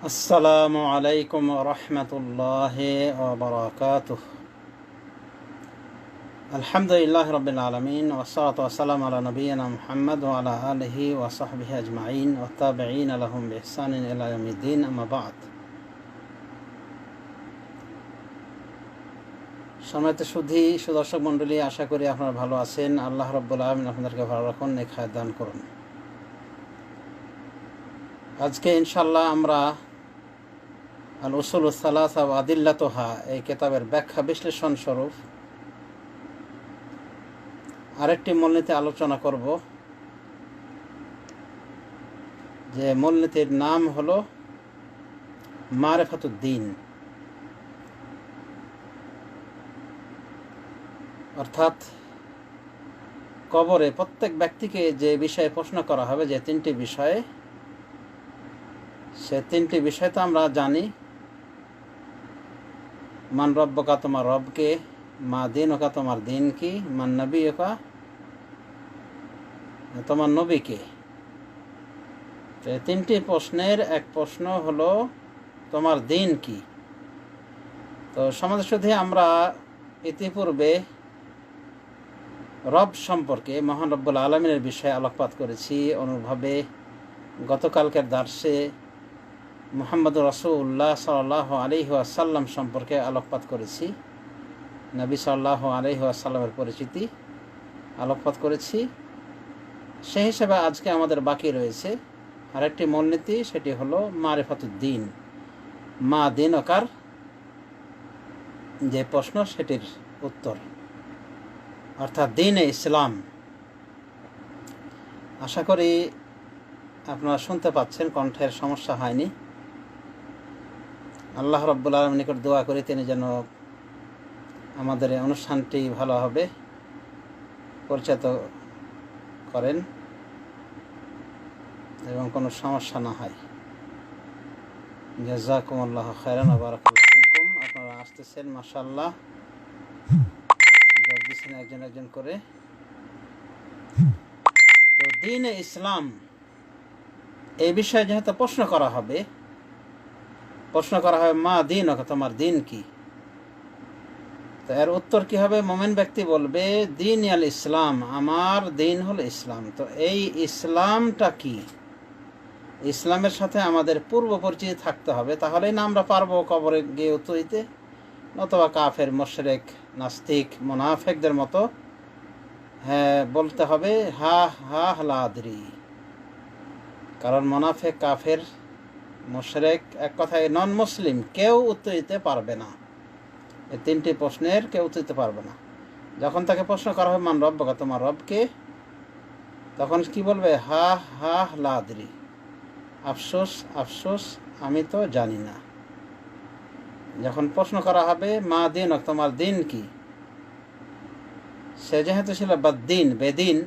আসসালামু আলাইকুম রহমতুল্লাহি ওয়া বারাকাতুহু। আলহামদুলিল্লাহ রাব্বিল আলামিন ওয়াসসালাতু ওয়াসসালামু আলা নবিয়িনা মুহাম্মদ ওয়া আলা আলিহি ওয়া সাহবিহি আজমাইন ওয়া তাবিঈনা লাহুম বিইহসানিন ইলা ইয়াউমিদ্দিন, আম্মা বা'দ। সম্মানিত সুদর্শক মণ্ডলী, আশা করি আপনারা ভালো আছেন। আল্লাহ রাব্বুল আলামিন আপনাদেরকে ভালো রাখুন, নেক হায়াত দান করুন। আজকে ইনশাআল্লাহ আমরা আল উসুলুস সালাসা ওয়া আদিল্লাতুহা এই কিতাবের ব্যাখ্যা বিশ্লেষণ স্বরূপ আরেকটি মূলনীতি আলোচনা করব, যে মূলনীতির নাম হলো মারিফাতুদ্দিন, অর্থাৎ কবরে প্রত্যেক ব্যক্তিকে যে বিষয়ে প্রশ্ন করা হবে, যে তিনটি বিষয়ে, সে তিনটি বিষয় তো আমরা জানি। মান রব্বকা, তোমার রবকে; মা দীনুকা, তোমার দিন কি; মান নবিয়ুকা, তোমার নবীকে। তো এই তিনটি প্রশ্নের এক প্রশ্ন হলো তোমার দিন কি। তো সমাজ শুধু আমরা ইতিপূর্বে রব সম্পর্কে, মহান রব্বুল আলামিনের বিষয়ে আলোকপাত করেছি। অনুভাবে গতকালকের দার্সে মুহাম্মদ রাসূলুল্লাহ সাল্লাল্লাহু আলাইহি ওয়াসাল্লাম সম্পর্কে আলোকপাত করেছি। নবী সাল্লাল্লাহু আলাইহি ওয়াসাল্লামের পরিচিতি আলোকপাত করেছি। সেই হিসেবে আজকে আমাদের বাকি রয়েছে আরেকটি মূলনীতি, সেটি হলো মারিফাতুদ্দিন, মা দীনুকার যে প্রশ্ন, সেটির উত্তর, অর্থাৎ দ্বীনে ইসলাম। আশা করি আপনারা শুনতে পাচ্ছেন, কণ্ঠের সমস্যা হয়নি। আল্লাহ রাব্বুল আলামিনের নিকট দোয়া করি তিনি যেন আমাদের এই অনুষ্ঠানটি ভালোভাবে পরিচালিত করেন এবং কোনো সমস্যা না হয়। জাযাকুমুল্লাহু খায়রান ওয়া বারাকাতুহু ফীকুম। আপনারা আসতেছেন, মাশাআল্লাহ, যোগ দিচ্ছেন একজন একজন করে। তো দ্বীনে ইসলাম এই বিষয়ে যেহেতু প্রশ্ন করা হবে মা দীনুকা, তোমার দিন কি। তো এর উত্তর কি হবে? মুমিন ব্যক্তি বলবে দীন আল ইসলাম, আমার দিন হলো ইসলাম। তো এই ইসলামটা কি? ইসলামের সাথে আমাদের পূর্ব পরিচিতি থাকতে হবে, তাহলেই না আমরা পারবো কবরে গিয়ে উত্তর দিতে। নতুবা কাফের, মুশরিক, নাস্তিক, মুনাফিকদের মতো হ্যাঁ বলতে হবে হা হা লা আদরি। কারণ মুনাফিক, কাফের, মুশরিক, এক কথায় নন মুসলিম, কেউ উত্তর দিতে পারবে না। এই তিনটি প্রশ্নের কেউ উত্তর দিতে পারবে না। যখন তাকে প্রশ্ন করা হবে মান রব্বকা, তোমার রবকে, তখন কি বলবে? হা হা লা আদরি, আফসোস আফসোস, আমি তো জানি না। যখন প্রশ্ন করা হবে মা দীনুকা, তোমার দিন কি, সে যেহেতু ছিল বাদ্দিন, বেদিন,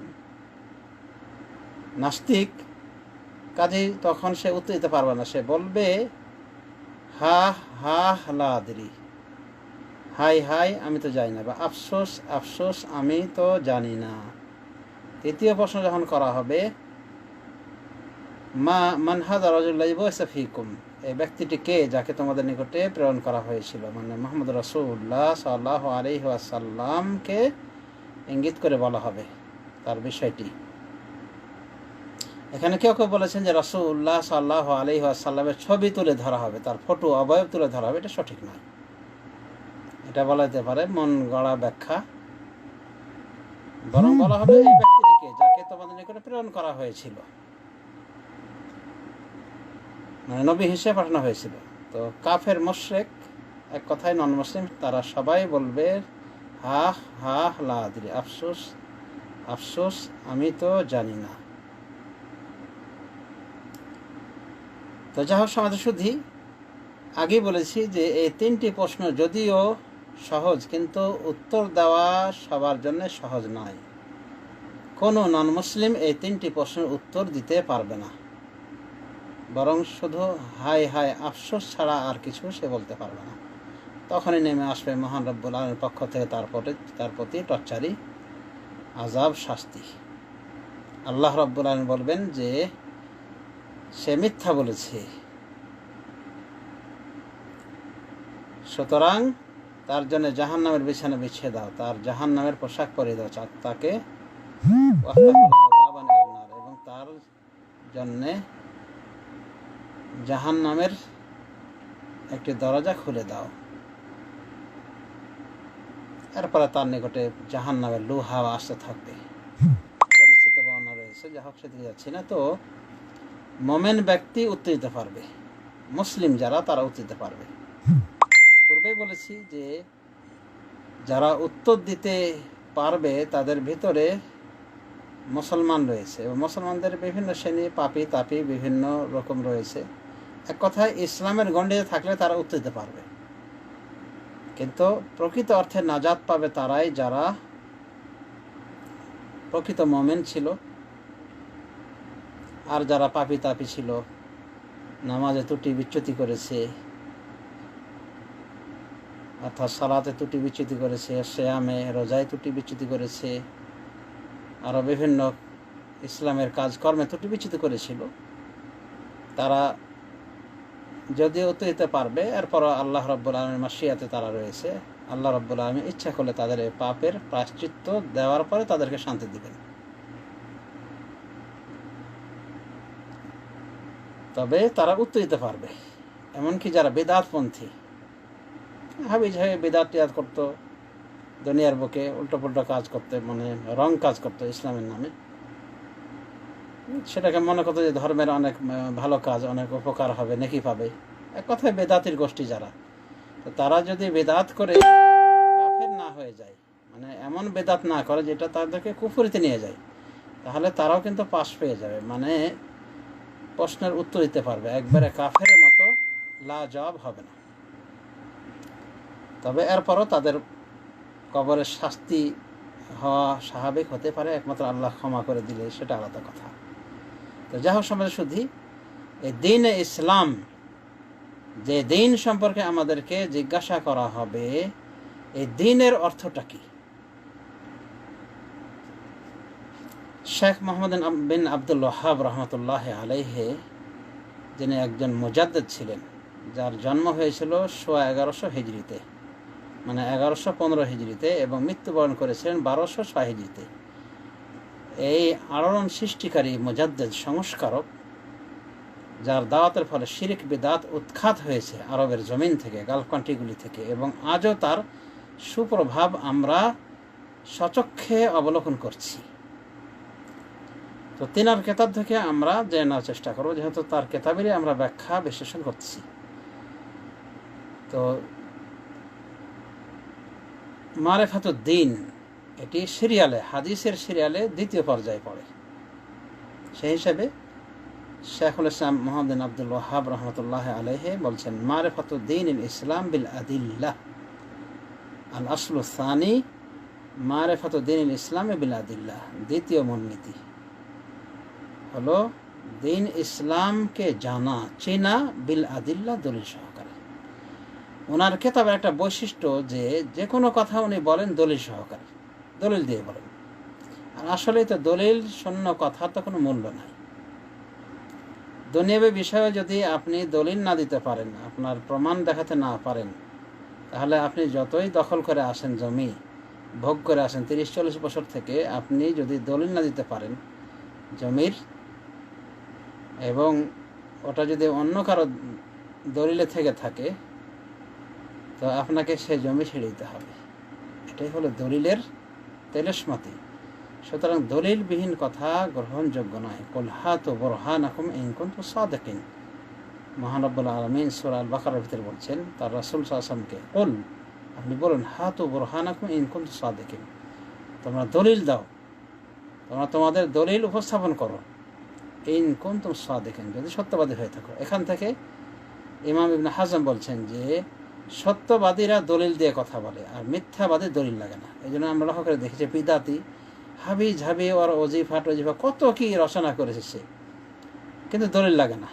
নাস্তিক, কাজেই তখন সে উত্তর দিতে পারবে না। সে বলবে হা হা লা আদরি, হাই হাই, আমি তো জানি না, বা আফসোস আফসোস, আমি তো জানি না। তৃতীয় প্রশ্ন যখন করা হবে মা মান হাযা রাজুল্লাযী বুইসা ফীকুম, এই ব্যক্তিটি কে, যাকে তোমাদের নিকটে প্রেরণ করা হয়েছিল, মানে মুহাম্মদ রাসূলুল্লাহ সাল্লাল্লাহু আলাইহি ওয়াসাল্লামকে ইঙ্গিত করে বলা হবে তার বিষয়টি। এখানে কেউ কেউ বলেছেন যে রাসূলুল্লাহ সাল্লাল্লাহু আলাইহি ওয়াসাল্লামের ছবি তুলে ধরা হবে, তার ফটো, অবয়ব তুলে ধরা হবে। এটা সঠিক নয়। এটা বলা যেতে পারে মন গড়া ব্যাখ্যা। বরং বলা হবে এই ব্যক্তিটিকে, যাকে তোমাদের নিকটে প্রেরণ করা হয়েছিল, মানে নবী হিসেবে পাঠানো হয়েছিল। তো কাফের, মুশরিক, এক কথায় নন মুসলিম, তারা সবাই বলবে হা হা লা আদরি, আফসোস আফসোস, আমি তো জানি না। তো যা হোক, সমাজ শুদ্ধি আগেই বলেছি যে এই তিনটি প্রশ্ন যদিও সহজ, কিন্তু উত্তর দেওয়া সবার জন্য সহজ নয়। কোনো নন মুসলিম এই তিনটি প্রশ্নের উত্তর দিতে পারবে না, বরং শুধু হাই হাই আফসোস ছাড়া আর কিছু সে বলতে পারবে না। তখনই নেমে আসবে মহান রব্বুল আলামিনের পক্ষ থেকে তার প্রতি টর্চারি, আযাব, শাস্তি। আল্লাহ রাব্বুল আলামিন বলবেন যে সে মিথ্যা বলেছে, সুতরাং তার জন্য জাহান্নামের বিছানা বিছিয়ে দাও, তার জাহান্নামের পোশাক পরিয়ে দাও, তাকে এবং তার জন্য জাহান্নামের একটি দরজা খুলে দাও। এরপরে তার নিকটে জাহান্নামের লু হাওয়া আসতে থাকবে। বিস্তৃত বর্ণনা রয়েছে, যা হোক সেদিকে যাচ্ছি না। তো মোমেন ব্যক্তি উত্তর দিতে পারবে, মুসলিম যারা তারা উত্তর দিতে পারবে। পূর্বেই বলেছি যে যারা উত্তর দিতে পারবে তাদের ভিতরে মুসলমান রয়েছে, এবং মুসলমানদের বিভিন্ন শ্রেণী, পাপি তাপি বিভিন্ন রকম রয়েছে। এক কথায় ইসলামের গণ্ডিতে থাকলে তারা উত্তর দিতে পারবে, কিন্তু প্রকৃত অর্থে নাজাত পাবে তারাই যারা প্রকৃত মোমেন ছিল। আর যারা পাপি তাপি ছিল, নামাজে ত্রুটি বিচ্যুতি করেছে, অর্থাৎ সালাতে ত্রুটি বিচ্যুতি করেছে, সিয়ামে রোজায় ত্রুটি বিচ্যুতি করেছে, আরও বিভিন্ন ইসলামের কাজকর্মে ত্রুটি বিচ্যুতি করেছিল, তারা যদিও উত্তর দিতে পারবে, এরপরও আল্লাহ রাব্বুল আলামিনের মাশিয়াতে তারা রয়েছে। আল্লাহ রাব্বুল আলামিন ইচ্ছা করলে তাদের এই পাপের প্রায়শ্চিত্ত দেওয়ার পরে তাদেরকে শান্তি দিবেন। তবে তারা উত্তর দিতে পারবে। এমনকি যারা বেদাতপন্থী, হাবিজ হয়ে বেদাত টিয়াদ করতো, দুনিয়ার বুকে উল্টো পুল্টো কাজ করতে, মানে রং কাজ করতো ইসলামের নামে, সেটাকে মনে করতো যে ধর্মের অনেক ভালো কাজ, অনেক উপকার হবে, নেকি পাবে। এক কথায় বেদাতির গোষ্ঠী যারা, তো তারা যদি বেদাত করে কাফের না হয়ে যায়, মানে এমন বেদাত না করে যেটা তাদেরকে কুফরিতে নিয়ে যায়, তাহলে তারাও কিন্তু পাশ পেয়ে যাবে, মানে প্রশ্নের উত্তর দিতে পারবে, একবারে কাফের মতো লাজবাব হবে না। তবে এরপরও তাদের কবরের শাস্তি হওয়া স্বাভাবিক হতে পারে, একমাত্র আল্লাহ ক্ষমা করে দিলে সেটা আলাদা কথা। তো যা হোক সমাজ শুধু এই দ্বীন ইসলাম, যে দ্বীন সম্পর্কে আমাদেরকে জিজ্ঞাসা করা হবে, এই দ্বীনের অর্থটা কি? শেখ মোহাম্মদ বিন আব্দুল ওয়াহাব রহমতুল্লাহ আলাইহি, যিনি একজন মুজাদ্দিদ ছিলেন, যার জন্ম হয়েছিল 1150 হিজরিতে, মানে 1115 হিজরিতে, এবং মৃত্যুবরণ করেছিলেন 1206 হিজরিতে। এই আলোড়ন সৃষ্টিকারী মুজাদ্দিদ, সংস্কারক, যার দাওয়াতের ফলে শিরক বিদআত উৎখাত হয়েছে আরবের জমিন থেকে, গালফ কান্ট্রিগুলি থেকে, এবং আজও তার সুপ্রভাব আমরা সচক্ষে অবলোকন করছি। তো তিনার কেতাব থেকে আমরা জানার চেষ্টা করব, যেহেতু তার কেতাবেরই আমরা ব্যাখ্যা বিশ্লেষণ করছি। তো মারিফাতুদ্দীন, এটি সিরিয়ালে, হাদিসের সিরিয়ালে দ্বিতীয় পর্যায়ে পড়ে। সেই হিসাবে শেখুল ইসলাম মোহাম্মদ বিন আব্দুল ওয়াহাব রহমতুল্লাহ আলাইহি বলছেন, মারিফাতুদ্দীন ইসলাম বিল আদিল্লাহ, আল আসলু সানি মারিফাতুদ্দীন ইসলাম বিল আদিল্লাহ। দ্বিতীয় মূলনীতি হলো দিন ইসলামকে জানা, চেনা, বিল আদিল্লাহ, দলিল সহকারে। ওনার কেতাবের একটা বৈশিষ্ট্য যে যে কোনো কথা উনি বলেন দলিল সহকারে, দলিল দিয়ে বলেন। আর আসলে তো দলিল শূন্য কথার তো কোনো মূল্য নাই। দুনিয়াবী বিষয়ে যদি আপনি দলিল না দিতে পারেন, আপনার প্রমাণ দেখাতে না পারেন, তাহলে আপনি যতই দখল করে আসেন, জমি ভোগ করে আসেন 30-40 বছর থেকে, আপনি যদি দলিল না দিতে পারেন জমির, এবং ওটা যদি অন্য কারো দলিলে থেকে থাকে, তো আপনাকে সে জমি ছেড়ে দিতে হবে। এটাই হলো দলিলের তেলেশমাতি। সুতরাং দলিলবিহীন কথা গ্রহণযোগ্য নয়। কুল হাতু বুরহানাকুম ইন কুনতুম সাদিকিন, মহান রব্বুল আলামিন সূরা আল বাকারার ভিতরে বলছেন তার রাসূল সাল্লাল্লাহু আলাইহি ওয়াসাল্লামকে, কুল, আপনি বলুন, হাতু বুরহানাকুম ইন কুনতুম সাদিকিন, তোমরা দলিল দাও, তোমরা তোমাদের দলিল উপস্থাপন করো, ইন কুনতুম সাদিকিন, যদি সত্যবাদী হয়ে থাকো। এখান থেকে ইমাম ইবনে হাজম বলছেন যে সত্যবাদীরা দলিল দিয়ে কথা বলে, আর মিথ্যাবাদী দলিল লাগে না। এই জন্য আমরা লক্ষ্য করে দেখেছি বিদাতি হাবি ঝাবি ওর অজিফা টজিফা কত কি রচনা করেছে সে, কিন্তু দলিল লাগে না।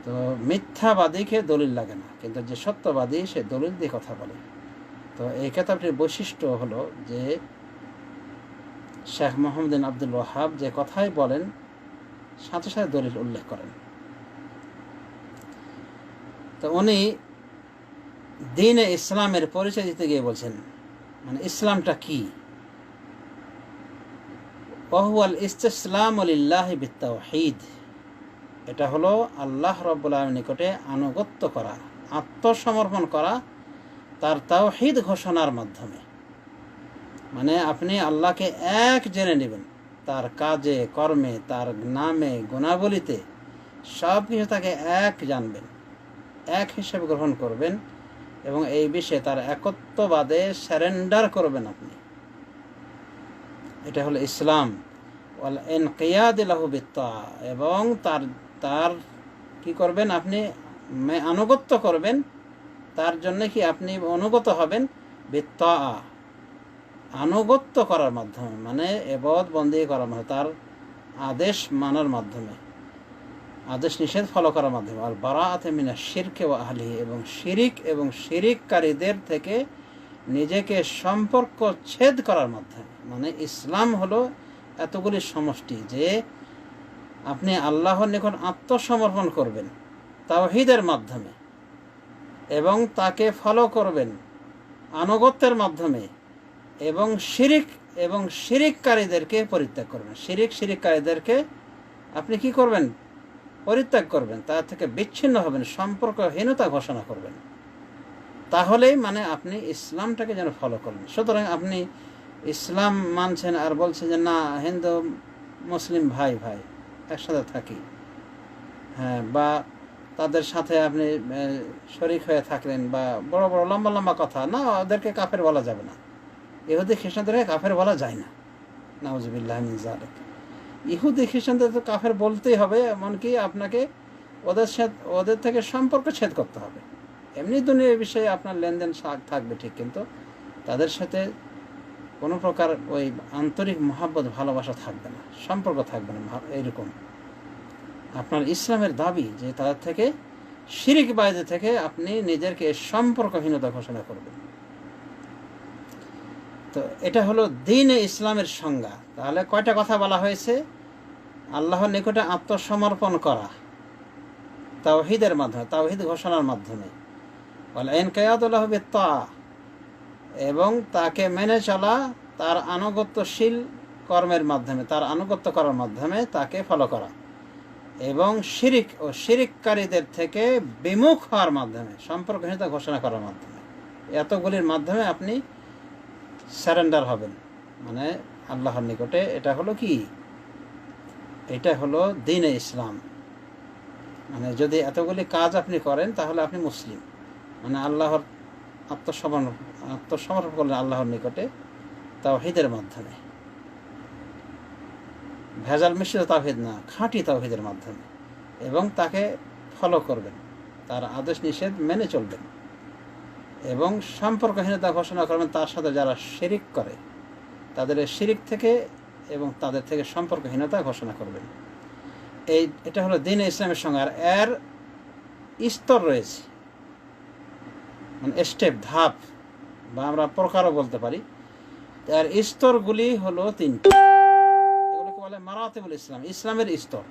তো মিথ্যাবাদীকে দলিল লাগে না, কিন্তু যে সত্যবাদী সে দলিল দিয়ে কথা বলে। তো এই কেতাবটির বৈশিষ্ট্য হলো যে শেখ মোহাম্মদ বিন আব্দুল ওয়াহাব যে কথাই বলেন সাথে সাথে দলিল উল্লেখ করেন। তো উনি দ্বীনে ইসলামের পরিচয় দিতে গিয়ে বলছেন, মানে ইসলামটা কি? ওয়াহুয়াল ইসতিসলামু লিল্লাহি বিত্তাওহীদ, এটা হলো আল্লাহ রাব্বুল আলামিনের নিকটে আনুগত্য করা, আত্মসমর্পণ করা তার তাওহীদ ঘোষণার মাধ্যমে। মানে আপনি আল্লাহকে এক জেনে নেবেন, তার কাজে কর্মে, তার নামে গুণাবলীতে সব কিছু তাকে এক জানবেন, এক হিসেবে গ্রহণ করবেন এবং এই বিষয়ে তার একত্ববাদে স্যারেন্ডার করবেন আপনি। এটা হলো ইসলাম। ওয়াল ইনকিয়াদ লাহু বিত্তাআ, এবং তার তার কি করবেন আপনি? আনুগত্য করবেন তার জন্য। কি আপনি অনুগত হবেন? বিত্তাআ, আনুগত্য করার মাধ্যমে, মানে ইবাদত বন্দেগী করার মাধ্যমে, তার আদেশ মানার মাধ্যমে, আদেশ নিষেধ ফলো করার মাধ্যমে। আর বারাআতে মিনাশ শিরকি ওয়া আহলিহি, এবং শিরিক এবং শিরিককারীদের থেকে নিজেকে সম্পর্ক ছেদ করার মাধ্যমে। মানে ইসলাম হলো এতগুলি সমষ্টি, যে আপনি আল্লাহর নিকট আত্মসমর্পণ করবেন তাওহীদের মাধ্যমে এবং তাকে ফলো করবেন আনুগত্যের মাধ্যমে, এবং শিরিক এবং শিরিককারীদেরকে পরিত্যাগ করবেন। শিরিককারীদেরকে আপনি কি করবেন? পরিত্যাগ করবেন, তার থেকে বিচ্ছিন্ন হবেন, সম্পর্কহীনতা ঘোষণা করবেন। তাহলেই মানে আপনি ইসলামটাকে যেন ফলো করবেন। সুতরাং আপনি ইসলাম মানছেন আর বলছেন যে না, হিন্দু মুসলিম ভাই ভাই একসাথে থাকি, হ্যাঁ, বা তাদের সাথে আপনি শরীক হয়ে থাকলেন, বা বড় বড় লম্বা লম্বা কথা, না, ওদেরকে কাফের বলা যাবে না। ইহুদি খ্রিস্টানদেরকে কাফের বলা যায় না, নাউজুবিল্লাহ মিন যালিক। ইহুদি খ্রিস্টানদের তো কাফের বলতেই হবে, এমনকি আপনাকে ওদের থেকে সম্পর্ক ছেদ করতে হবে। এমনি দুনিয়ার বিষয়ে আপনার লেনদেন থাকবে ঠিক, কিন্তু তাদের সাথে কোনো প্রকার ওই আন্তরিক মহাব্বত ভালোবাসা থাকবে না, সম্পর্ক থাকবে না। এইরকম আপনার ইসলামের দাবি যে তাদের থেকে, শিরিক বাইরে থেকে আপনি নিজেকে সম্পর্কহীনতা ঘোষণা করবেন। তো এটা হলো দ্বীনে ইসলামের সংজ্ঞা। তাহলে কয়টা কথা বলা হয়েছে? আল্লাহর নিকটে আত্মসমর্পণ করা তাওহীদের মাধ্যমে, তাওহীদ ঘোষণার মাধ্যমে, ওয়াল ইনকিয়াদু লাহু বিত্তাআ, এবং তাকে মেনে চলা তার আনুগত্যশীল কর্মের মাধ্যমে, তার আনুগত্য করার মাধ্যমে তাকে ফলো করা, এবং শিরিক ও শিরিককারীদের থেকে বিমুখ হওয়ার মাধ্যমে, সম্পর্কহীনতা ঘোষণা করার মাধ্যমে। এতগুলির মাধ্যমে আপনি সারেন্ডার হবেন, মানে আল্লাহর নিকটে। এটা হলো কি? এটা হলো দ্বীনে ইসলাম। মানে যদি এতগুলি কাজ আপনি করেন তাহলে আপনি মুসলিম, মানে আল্লাহর আত্মসমর্পণ করলেন আল্লাহর নিকটে তাওহীদের মাধ্যমে, ভেজাল মিশ্রিত তাওহীদ না, খাঁটি তাওহীদের মাধ্যমে, এবং তাকে ফলো করবেন, তার আদেশ নিষেধ মেনে চলবেন, এবং সম্পর্কহীনতা ঘোষণা করবেন তার সাথে যারা শিরিক করে, তাদের শিরিক থেকে এবং তাদের থেকে সম্পর্কহীনতা ঘোষণা করবেন। এটা হলো দ্বীনে ইসলামের সঙ্গে। আর এর স্তর রয়েছে, মানে স্টেপ, ধাপ, বা আমরা প্রকারও বলতে পারি। এর স্তরগুলি হলো তিনটি। এগুলোকে বলে মারাতিবুল ইসলাম, ইসলামের স্তর।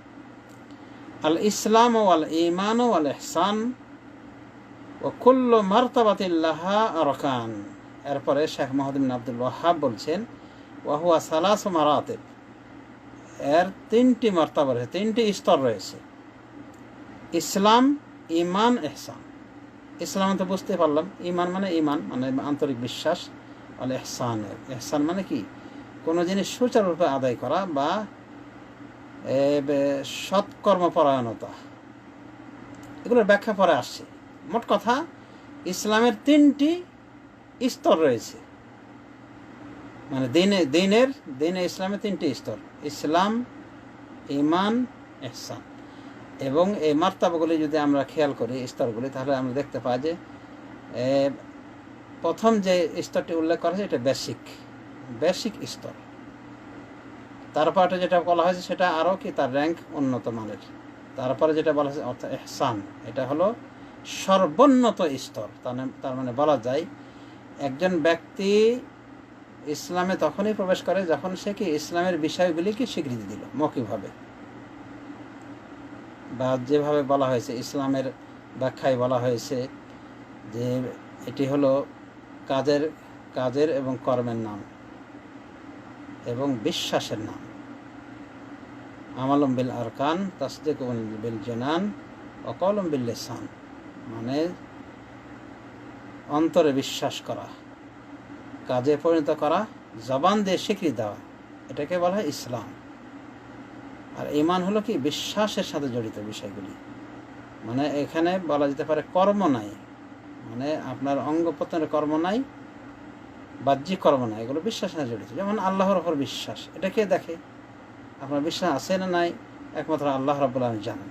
আল ইসলাম ওয়াল ঈমান ওয়াল ইহসান ওয়া কুল্লু মারতাবাতিন লাহা আরকান। এরপরে শেখ মুহাম্মদ বিন আব্দুল ওয়াহ্হাব বলছেন, ওয়া হুয়া সালাসু মারাতিব, এর তিনটি মারতাবা রয়েছে, তিনটি স্তর রয়েছে। ইসলাম, ঈমান, ইহসান। ইসলাম তো বুঝতে পারলাম, ঈমান মানে ঈমান, মানে আন্তরিক বিশ্বাস। আর ইহসান মানে কি? কোনো জিনিস সুচারুরূপে আদায় করা বা সৎকর্মপরায়ণতা, এগুলোর ব্যাখ্যা পরে আসছে। মোট কথা, ইসলামের তিনটি স্তর রয়েছে, মানে দ্বীনে ইসলামের তিনটি স্তর: ইসলাম, ঈমান, ইহসান। এবং এই মার্তাবাগুলি যদি আমরা খেয়াল করি, স্তরগুলি, তাহলে আমরা দেখতে পাই যে প্রথম যে স্তরটি উল্লেখ করা হয়েছে এটা বেসিক স্তর। তারপরে যেটা বলা হয়েছে সেটা আরও কি, তার র্যাঙ্ক উন্নত মানের। তারপরে যেটা বলা হয়েছে অর্থাৎ ইহসান, এটা হলো সর্বোন্নত স্তর। তার মানে বলা যায় একজন ব্যক্তি ইসলামে তখনই প্রবেশ করে যখন সে কি ইসলামের বিষয়গুলিকে স্বীকৃতি দিল মৌখিকভাবে, বা যেভাবে বলা হয়েছে ইসলামের ব্যাখ্যায় বলা হয়েছে যে এটি হলো কাজের কাজের এবং কর্মের নাম এবং বিশ্বাসের নাম। আমালুম বিল আরকান তাসদিকুন বিল জানান ওয়া কওলুম বিল লিসান, মানে অন্তরে বিশ্বাস করা, কাজে পরিণত করা, জবান দিয়ে স্বীকৃতি দেওয়া, এটাকে বলা হয় ইসলাম। আর ঈমান হলো কি বিশ্বাসের সাথে জড়িত বিষয়গুলি, মানে এখানে বলা যেতে পারে কর্ম নাই, মানে আপনার অঙ্গ প্রত্যঙ্গের কর্ম নাই, বাহ্যিক কর্ম নাই, এগুলো বিশ্বাসের সাথে জড়িত। যেমন আল্লাহর ওপর বিশ্বাস, এটা কে দেখে? আপনার বিশ্বাস আছে না নাই একমাত্র আল্লাহ রাব্বুল আলামিন জানেন।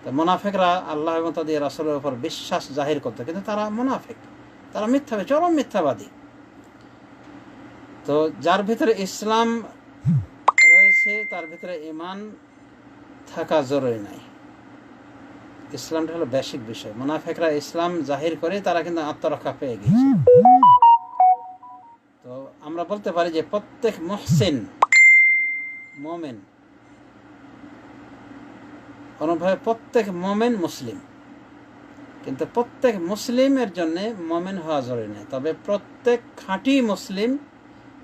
তো মুনাফিকরা আল্লাহ এবং তাদের রাসূলের উপর বিশ্বাস জাহির করতো, কিন্তু তারা মুনাফিক, তারা মিথ্যাবাদী, চরম মিথ্যাবাদী। তো যার ভিতরে ইসলাম রয়েছে তার ভিতরে ঈমান থাকা জরুরি নাই। ইসলামটা হলো বেসিক বিষয়। মুনাফিকরা ইসলাম জাহির করে তারা কিন্তু আত্মরক্ষা পেয়ে গেছে। তো আমরা বলতে পারি যে প্রত্যেক মুহসিন মুমিন, অনুভবে প্রত্যেক মুমিন মুসলিম, কিন্তু প্রত্যেক মুসলিমের জন্য মুমিন হওয়া জরুরি নয়। তবে প্রত্যেক খাঁটি মুসলিম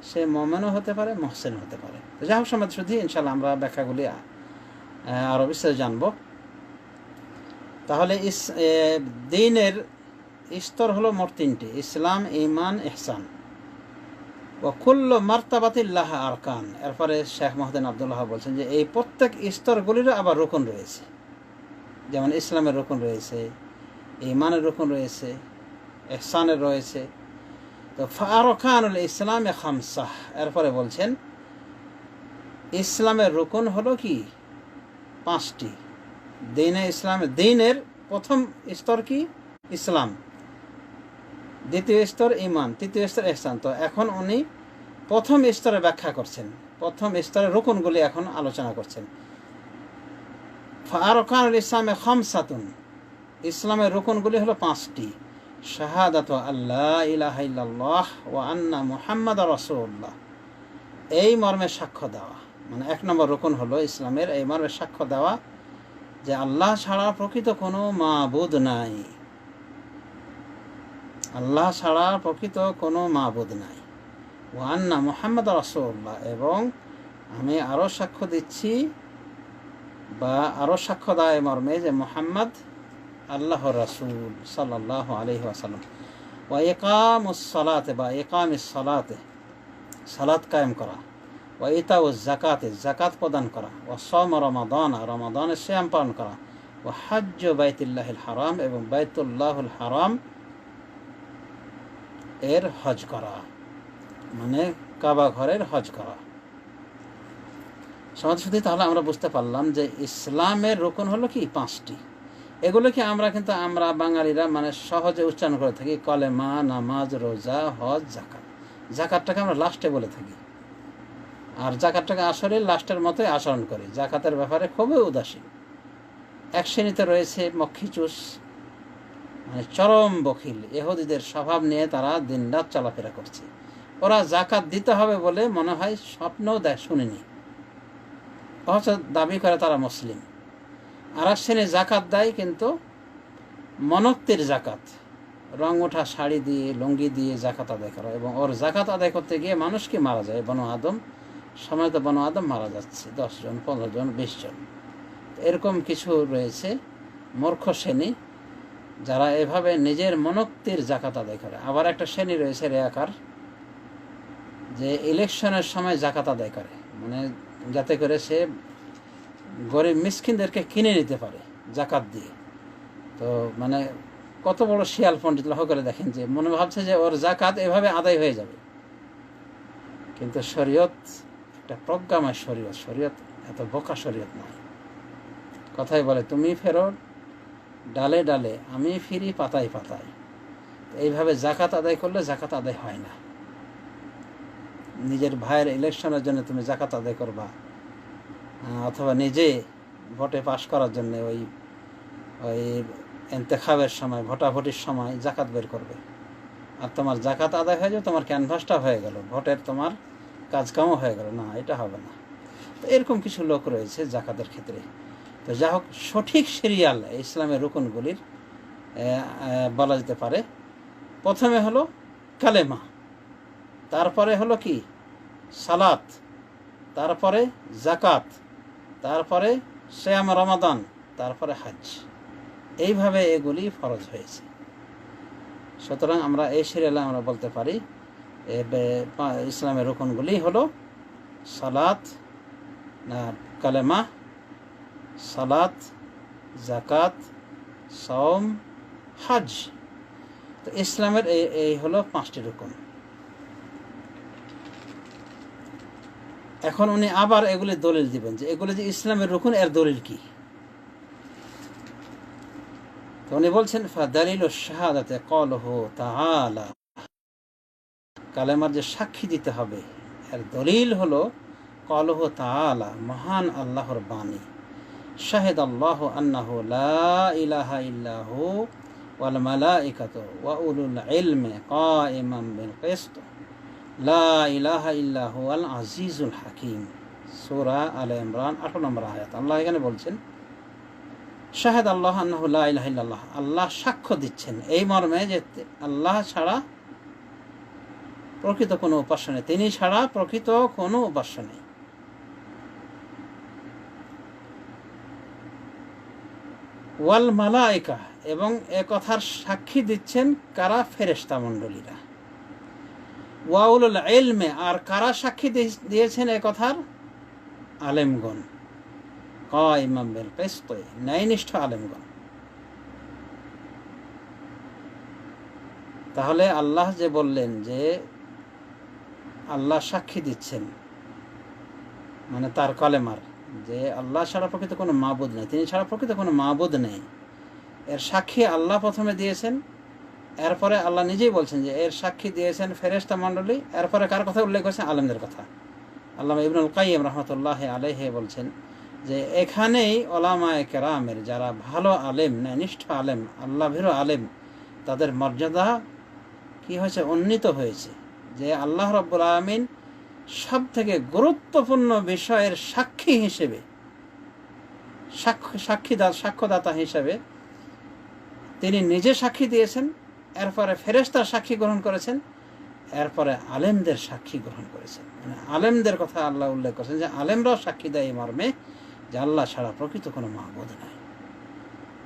সে মুমিনও হতে পারে, মুহসিন হতে পারে। তো যাই হোক, সময় শুধু ইনশাল্লাহ আমরা ব্যাখ্যাগুলি আরও বিস্তারিত জানব। তাহলে দ্বীনের স্তর হলো মোট তিনটি: ইসলাম, ঈমান, ইহসান। ও কুল্লু মারতাবাতিল লাহা আরকান। এরপরে শেখ মুহদ্দিন আব্দুল্লাহ বলছেন যে এই প্রত্যেক স্তরগুলিরও আবার রুকন রয়েছে। যেমন ইসলামের রুকন রয়েছে, ঈমানের রুকন রয়েছে, ইহসানের রয়েছে। তো ফারকানুল ইসলামে খামসাহ। এরপরে বলছেন ইসলামের রুকন হলো কি? পাঁচটি। দ্বীনের প্রথম স্তর কি? ইসলাম, দ্বিতীয় স্তর ঈমান, তৃতীয় স্তর ইহসান। তো এখন উনি প্রথম স্তরে ব্যাখ্যা করছেন, প্রথম স্তরের রুকনগুলি এখন আলোচনা করছেন। ফারকানুল ইসলামে খামসাতুন। ইসলামের রুকনগুলি হলো পাঁচটি: শাহাদাতু আল্লা ইলাহা ইল্লাল্লাহ ওয়া আন্না মুহাম্মাদার রাসূলুল্লাহ। এই মর্মে সাক্ষ্য দেওয়া, মানে এক নম্বর রুকন হলো ইসলামের এই মর্মে সাক্ষ্য দেওয়া যে আল্লাহ ছাড়া প্রকৃত কোনো মাবুদ নাই, আল্লাহ ছাড়া প্রকৃত কোনো মাবুদ নাই। ওয়া আন্না মুহাম্মাদার রাসূলুল্লাহ, এবং আমি আরও সাক্ষ্য দিচ্ছি বা আরও সাক্ষ্য দেয় মর্মে যে মুহাম্মদ আল্লাহর রাসূল সাল্লাল্লাহু আলাইহি ওয়াসাল্লাম। ওয়া ইকামুস সালাতে বা ইকামিস সালাতে, সালাত কায়েম করা। ওয়া ইতাউজ যাকাতে, যাকাত প্রদান করা। ওয়া সাওম রমাদান, রমাদানের সিয়াম পালন করা। ওয়া হজ্জ বাইতুল্লাহিল হারাম, এবং বাইতুল্লাহুল হারাম এর হজ করা, মানে কাবা ঘরের হজ করা। সমাজসুধী, তাহলে আমরা বুঝতে পারলাম যে ইসলামের রুকন হলো কি? পাঁচটি। এগুলোকে আমরা বাঙালিরা মানে সহজে উচ্চারণ করে থাকি: কলেমা, নামাজ, রোজা, হজ, জাকাত। জাকাতটাকে আমরা লাস্টে বলে থাকি, আর জাকাতটাকে আসলে লাস্টের মতোই আচরণ করি। জাকাতের ব্যাপারে খুবই উদাসীন। এক শ্রেণীতে রয়েছে মক্ষিচুস, মানে চরম বখিল, ইহুদিদের স্বভাব নিয়ে তারা দিনরাত চলাফেরা করছে। ওরা জাকাত দিতে হবে বলে মনে হয় স্বপ্নও শুনিনি, অথচ দাবি করে তারা মুসলিম। আর এক শ্রেণী জাকাত দেয়, কিন্তু মনক্তির জাকাত, রং ওঠা শাড়ি দিয়ে, লুঙ্গি দিয়ে জাকাত আদায় করা, এবং ওর জাকাত আদায় করতে গিয়ে মানুষকে মারা যায়। বনু আদম, সময়ত বনু আদম মারা যাচ্ছে 10 জন, 15 জন, 20 জন। এরকম কিছু রয়েছে মূর্খ শ্রেণী যারা এভাবে নিজের মনক্তির জাকাত আদায় করে। আবার একটা শ্রেণী রয়েছে রেয়াকার, যে ইলেকশনের সময় জাকাত আদায় করে, মানে যাতে করে সে গরিব মিসকিনদেরকে কিনে নিতে পারে জাকাত দিয়ে। তো মানে কত বড় শিয়াল পণ্ডিত, লক্ষ্য করে দেখেন, যে মনে ভাবছে যে ওর জাকাত এভাবে আদায় হয়ে যাবে। কিন্তু শরীয়ত একটা প্রজ্ঞাময় শরীয়ত, শরীয়ত এত বোকা শরীয়ত নয়। কথাই বলে, তুমি ফেরো ডালে ডালে, আমি ফিরি পাতায় পাতায়। এইভাবে জাকাত আদায় করলে জাকাত আদায় হয় না। নিজের ভাইয়ের ইলেকশনের জন্য তুমি জাকাত আদায় করবা, অথবা নিজে ভোটে পাশ করার জন্য ওই ইন্তেখাবের সময়, ভোটাভুটির সময় জাকাত বের করবে, আর তোমার জাকাত আদায় হয়ে যাবে, তোমার ক্যানভাসটা হয়ে গেল, ভোটের তোমার কাজকামও হয়ে গেল। না, এটা হবে না। তো এরকম কিছু লোক রয়েছে জাকাতের ক্ষেত্রে। তো যা হোক, সঠিক সিরিয়াল ইসলামের রুকনগুলির বলা যেতে পারে প্রথমে হলো কালেমা, তারপরে হলো কি সালাত, তারপরে জাকাত, তারপরে সিয়াম রমাদান, তারপরে হজ। এইভাবে এগুলি ফরজ হয়েছে। সুতরাং আমরা এই সিরিয়ালে আমরা বলতে পারি ইসলামের রুকনগুলি হলো সালাত, কালেমা, সালাত, জাকাত, সওম, হজ। তো ইসলামের এই হলো 5টি রুকন। এখন উনি আবার এগুলি দলিল দিবেন যে এগুলি যে ইসলামের রুকন, এর দলিল কি। তো উনি বলছেন ফাদালিলু শাহাদাতে ক্বালুহু তাআলা, কালেমার যে সাক্ষী দিতে হবে এর দলিল হলো ক্বালুহু তাআলা, মহান আল্লাহর বাণী। শাহিদাল্লাহু আন্নাহু লা ইলাহা ইল্লাহু ওয়াল মালাইকাতু ওয়া উলুল ইলমি কাইমান বিল কিসত লা ইলাহা ইল্লাহু আল আজিজুল হাকিম। সূরা আলে ইমরান 18 নম্বর আয়াত। আল্লাহ এখানে বলছেন শাহেদ আল্লাহ আন্নাহু লা ইলাহা ইল্লাল্লাহ, আল্লাহ সাক্ষ্য দিচ্ছেন এই মর্মে যে আল্লাহ ছাড়া প্রকৃত কোনো উপাস্য নেই, তিনি ছাড়া প্রকৃত কোনো উপাস্য নেই। ওয়াল মালাইকা, এবং এ কথার সাক্ষী দিচ্ছেন কারা? ফেরেশতা মণ্ডলীরা। ওয়াউলুল ইলমে, আর কারা সাক্ষী দিয়েছেন এ কথার? আলেমগণ। কাইমান বিল কিসত, ন্যায়নিষ্ঠ আলেমগণ। তাহলে আল্লাহ যে বললেন যে আল্লাহ সাক্ষী দিচ্ছেন, মানে তার কালেমার যে আল্লাহ ছাড়া প্রকৃত কোনো মাবুদ নেই, তিনি ছাড়া প্রকৃত কোনো মাবুদ নেই, এর সাক্ষী আল্লাহ প্রথমে দিয়েছেন। এরপরে আল্লাহ নিজেই বলছেন যে এর সাক্ষী দিয়েছেন ফেরেশতা মণ্ডলী। এরপরে কার কথা উল্লেখ করেছেন? আলেমদের কথা। আল্লামা ইবনুল কাইয়িম রাহমাতুল্লাহি আলাইহি বলছেন যে এখানেই উলামায়ে কেরামের যারা ভালো আলেম, ন্যায়নিষ্ঠ আলেম, আল্লাহভীরু আলেম, তাদের মর্যাদা কি হয়েছে? উন্নীত হয়েছে। যে আল্লাহ রাব্বুল আলামিন সব থেকে গুরুত্বপূর্ণ বিষয়ের সাক্ষী হিসেবে, সাক্ষ্যদাতা হিসেবে তিনি নিজে সাক্ষী দিয়েছেন, এরপরে ফেরেশতার সাক্ষী গ্রহণ করেছেন, এরপরে আলেমদের সাক্ষী গ্রহণ করেছেন। মানে আলেমদের কথা আল্লাহ উল্লেখ করেছেন যে আলেমরাও সাক্ষী দেয় এই মর্মে যে আল্লাহ ছাড়া প্রকৃত কোনো মাবুদ নাই।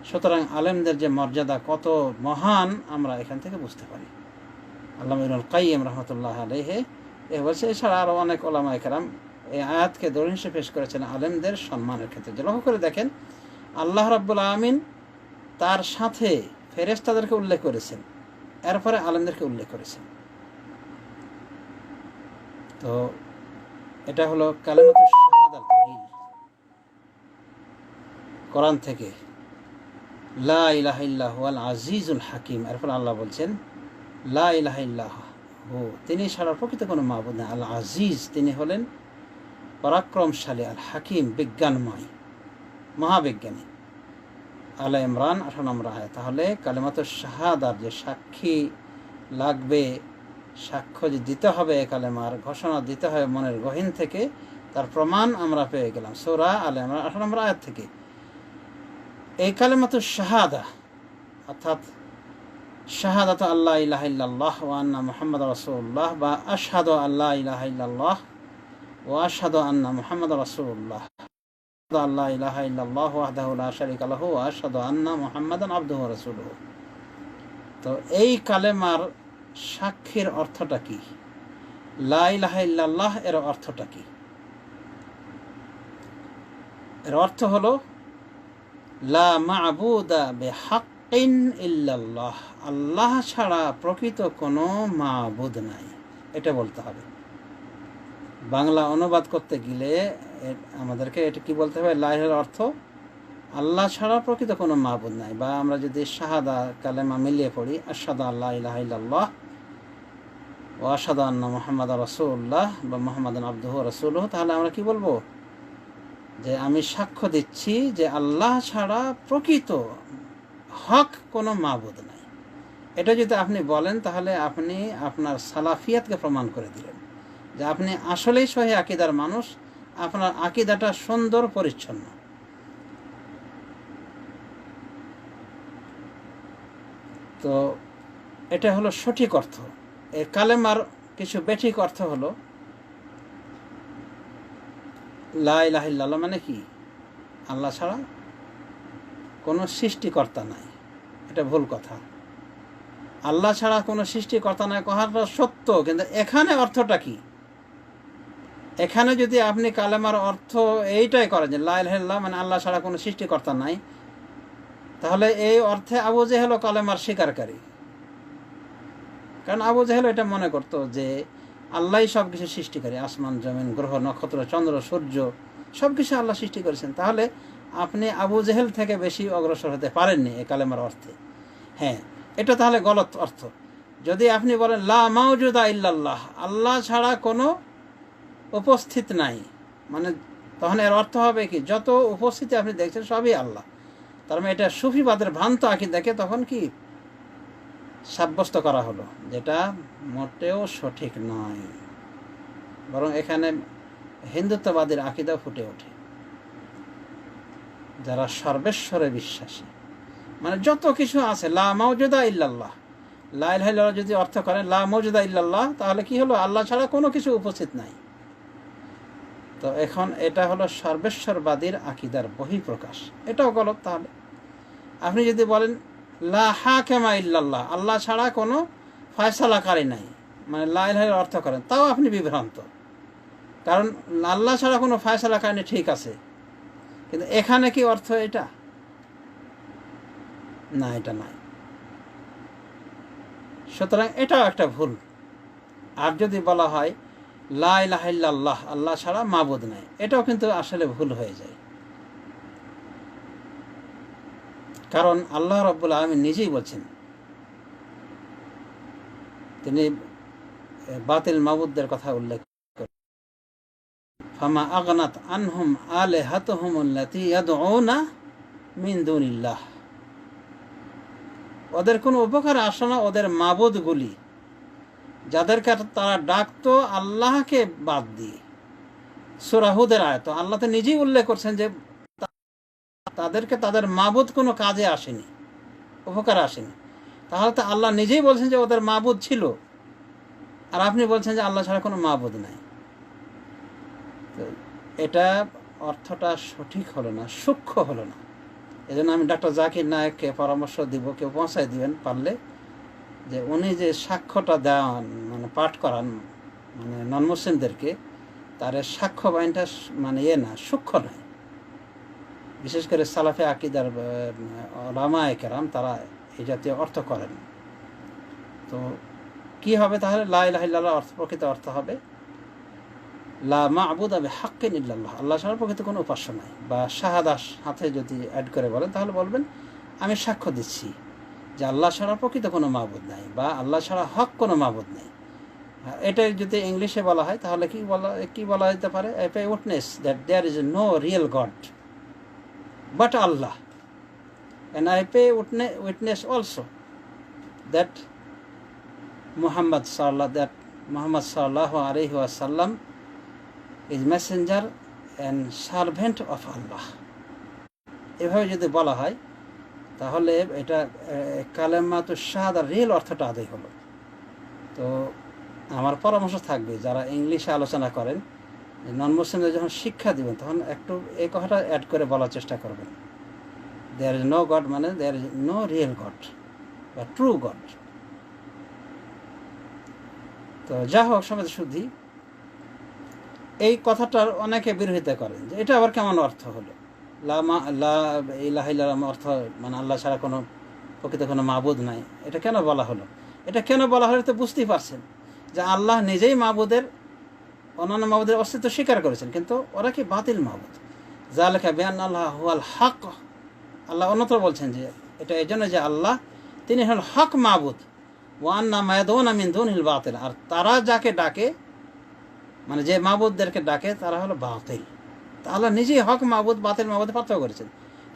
সুতরাং আলেমদের যে মর্যাদা কত মহান আমরা এখান থেকে বুঝতে পারি। আল্লামা ইবনুল কাইয়িম রাহমাতুল্লাহ আলাইহি বলছে, এছাড়া আরও অনেক উলামায়ে কেরাম এই আয়াতকে দলিল হিসেবে পেশ করেছেন আলেমদের সম্মানের ক্ষেত্রে। যে লক্ষ্য করে দেখেন, আল্লাহ রাব্বুল আমিন তার সাথে ফেরেশতাদেরকে উল্লেখ করেছেন, এরপরে আলেমদেরকে উল্লেখ করেছেন। তো এটা হলো কালিমাতুশ শাহাদার দলিল কোরআন থেকে, লা ইলাহা ইল্লাহু আল আজিজুল হাকিম। এরপর আল্লাহ বলছেন লা ইলাহা ইল্লাহু, তিনি ছাড়া প্রকৃত কোনো মাবুদ নেই। আল আজিজ, তিনি হলেন পরাক্রমশালী। আল হাকিম, বিজ্ঞানময়, মহাবিজ্ঞানী। আলে ইমরান 18 নম্বর আয়াত। তাহলে কালিমাতুশ শাহাদার যে সাক্ষী লাগবে, সাক্ষ্য যে দিতে হবে, কালেমার ঘোষণা দিতে হবে মনের গহীন থেকে, তার প্রমাণ আমরা পেয়ে গেলাম সূরা আলে ইমরান 18 নম্বর আয়াত থেকে। এই কালিমাতুশ শাহাদা অর্থাৎ শাহাদাতু আল্লা ইলাহা ইল্লাল্লাহ ওয়া আন্না মুহাম্মাদুর রাসূলুল্লাহ, বা আশহাদু আল্লা ইলাহা ইল্লাল্লাহ ওয়া আশহাদু আন্না মুহাম্মাদুর রাসূলুল্লাহ, আল্লা ইলাহা ইল্লাল্লাহ ওয়াহদাহু লা শারীকা লাহু ওয়া আশহাদু আন্না মুহাম্মাদান আবদুহু ওয়া রাসূলুহু। তো এই কালেমার সাক্ষীর অর্থটা কি? লা ইলাহা ইল্লাল্লাহ এর অর্থটা কি? এর অর্থ হলো লা মা'বুদা বিহাক্কিন ইল্লাল্লাহ, আল্লাহ ছাড়া প্রকৃত কোনো মাবুদ নাই, এটা বলতে হবে। বাংলা অনুবাদ করতে গেলে আমাদেরকে এটা কি বলতে হবে? লা ইলাহার অর্থ আল্লাহ ছাড়া প্রকৃত কোনো মাবুদ নাই। বা আমরা যদি শাহাদা কালেমা মিলিয়ে পড়ি, আশহাদু আল্লা ইলাহা ইল্লাল্লাহ ওয়া আশহাদু আন্না মুহাম্মাদার রাসূলুল্লাহ বা মুহাম্মাদান আবদুহু ওয়া রাসূলুহু, তাহলে আমরা কি বলবো? যে আমি সাক্ষ্য দিচ্ছি যে আল্লাহ ছাড়া প্রকৃত হক কোনো মাবুদ নাই। এটা যদি আপনি বলেন, তাহলে আপনি আপনার সালাফিয়াতকে প্রমাণ করে দিলেন যে আপনি আসলেই সহি আকীদার মানুষ, আপনার আকীদাটা সুন্দর পরিচ্ছন্ন। তো এটা হলো সঠিক অর্থ। এই কালেমার কিছু বেঠিক অর্থ হলো লা ইলাহা ইল্লাল্লাহ মানে কি, আল্লাহ ছাড়া কোনো সৃষ্টিকর্তা নাই, এটা ভুল কথা। আল্লাহ ছাড়া কোনো সৃষ্টিকর্তা নাই কথাটা সত্য, কিন্তু এখানে অর্থটা কি? এখানে যদি আপনি কালেমার অর্থ এইটাই করেন যে লা ইলাহা ইল্লাল্লাহ মানে আল্লাহ ছাড়া কোনো সৃষ্টিকর্তা নাই, তাহলে এই অর্থে আবু জেহেল কালেমার স্বীকারকারী। কারণ আবু জেহেল এটা মনে করত যে আল্লাহই সব কিছু সৃষ্টিকারী, আসমান জমিন গ্রহ নক্ষত্র চন্দ্র সূর্য সব কিছু আল্লাহ সৃষ্টি করেছেন। তাহলে আপনি আবু জেহেল থেকে বেশি অগ্রসর হতে পারেননি এই কালেমার অর্থে। হ্যাঁ, এটা তাহলে গলত অর্থ। যদি আপনি বলেন লা মাওজুদা ইল্লাল্লাহ, আল্লাহ ছাড়া কোনো উপস্থিত নাই, মানে তখন এর অর্থ হবে কি যত উপস্থিতি আপনি দেখছেন সবই আল্লাহ। তার মানে এটা সুফিবাদের ভ্রান্ত আকিদাকে তখন কি সাব্যস্ত করা হলো, যেটা মোটেও সঠিক নয়, বরং এখানে হিন্দুত্ববাদীর আকিদা ফুটে ওঠে, যারা সর্বেশ্বরে বিশ্বাসী। মানে যত কিছু আছে লা মাওজুদা ইল্লাল্লাহ, লা ইলাহা ইল্লাল্লাহ যদি অর্থ করেন লা মাওজুদা ইল্লাল্লাহ, তাহলে কি হলো আল্লাহ ছাড়া কোনো কিছু উপস্থিত নাই। তো এখন এটা হলো সর্বেশ্বরবাদীর আকিদার বহিঃপ্রকাশ, এটাও গলত। তাহলে আপনি যদি বলেন লা হাকিমা ইল্লাল্লাহ, আল্লাহ ছাড়া কোনো ফয়সালাকারী নাই, মানে লা ইলাহা ইল্লাল্লাহ অর্থ করেন, তাও আপনি বিভ্রান্ত। কারণ আল্লাহ ছাড়া কোনো ফয়সালাকারী নেই, ঠিক আছে, কিন্তু এখানে কি অর্থ এটা? না, এটা নাই। সুতরাং এটাও একটা ভুল। আর যদি বলা হয় লা ইলাহা ইল্লাল্লাহ, আল্লাহ ছাড়া মাবুদ নাই, এটাও কিন্তু আসলে ভুল হয়ে যায়। কারণ আল্লাহ রাব্বুল আলামিন নিজেই বলছেন, তিনি বাতিল মাবুদদের কথা উল্লেখ করেন, ফামা আগনাত আনহুম আলিহাতুহুম আল্লাতী ইয়াদউনা মিন দুনিল্লাহ, ওদের কোনো উপকার আসে না ওদের মাবুদগুলি, যাদেরকে তারা ডাকতো আল্লাহকে বাদ দিয়ে। সূরা হুদের আয়াত, আল্লাহ তো নিজেই উল্লেখ করছেন যে তাদেরকে তাদের মাবুদ কোনো কাজে আসেনি, উপকার আসেনি। তাহলে তো আল্লাহ নিজেই বলছেন যে ওদের মাবুদ ছিল, আর আপনি বলছেন যে আল্লাহ ছাড়া কোনো মাবুদ নাই। তো এটা অর্থটা সঠিক হলো না, সূক্ষ্ম হলো না। এই জন্য আমি ডক্টর জাকির নায়েককে পরামর্শ দিব, কেউ পৌঁছায় দিবেন পারলে, যে উনি যে সাক্ষ্যটা দেন মানে পাঠ করান মানে নন মুসলিমদেরকে, তার সাক্ষ্য বাইনটা মানে না, সূক্ষ্ম নয়। বিশেষ করে সালাফে আকিদার উলামায়ে কেরাম তারা এই জাতীয় অর্থ করেন। তো কি হবে তাহলে? লা ইলাহা ইল্লাল্লাহ প্রকৃত অর্থ হবে লা মা'বুদা বিহাক্কিন ইল্লাল্লাহ, আল্লাহ ছাড়া প্রকৃত কোনো উপাস্য নাই। বা শাহাদা সাথে যদি অ্যাড করে বলেন তাহলে বলবেন আমি সাক্ষ্য দিচ্ছি যে আল্লাহ ছাড়া প্রকৃত কোনো মাবুদ নাই, বা আল্লাহ ছাড়া হক কোনো মাবুদ নেই। এটা যদি ইংলিশে বলা হয় তাহলে কি বলা যেতে পারে? I pay witness that there is no real god but Allah, and I pay witness also that Muhammad sallallahu alaihi wasallam is messenger and servant of Allah. এভাবে যদি বলা হয় তাহলে এটা কালেমাতুশ শাহাদার রিয়েল অর্থটা আদায় হলো। তো আমার পরামর্শ থাকবে যারা ইংলিশে আলোচনা করেন, নন মুসলিমদের যখন শিক্ষা দিবেন তখন একটু এই কথাটা অ্যাড করে বলার চেষ্টা করবেন, দেয়ার ইজ নো গড মানে there is no real god বা ট্রু গড। তো যা হোক সমাজ শুদ্ধি, এই কথাটার অনেকে বিরোধিতা করেন যে এটা আবার কেমন অর্থ হলো, লা ইলাহা ইল্লাল্লাহ অর্থ মানে আল্লাহ ছাড়া কোনো প্রকৃত কোনো মাবুদ নাই, এটা কেন বলা হলো? এটা কেন বলা হলো তো বুঝতেই পারছেন যে আল্লাহ নিজেই মাবুদের অন্যান্য মাবুদের অস্তিত্ব স্বীকার করেছেন, কিন্তু ওরা কি বাতিল মাবুদ। যালিকা বিআন্না আল্লাহ হুয়াল হক, আল্লাহ অন্যত্র বলছেন যে এটা এই জন্য যে আল্লাহ তিনি হল হক মাবুদ, ওয়া আন্না মা ইয়াদউনা মিন দুনিল বাতিল, আর তারা যাকে ডাকে মানে যে মাবুদদেরকে ডাকে তারা হলো বাতিল। তা আল্লাহ নিজেই হক মাবুদ বাতিল মাবুদ পার্থক্য করেছেন।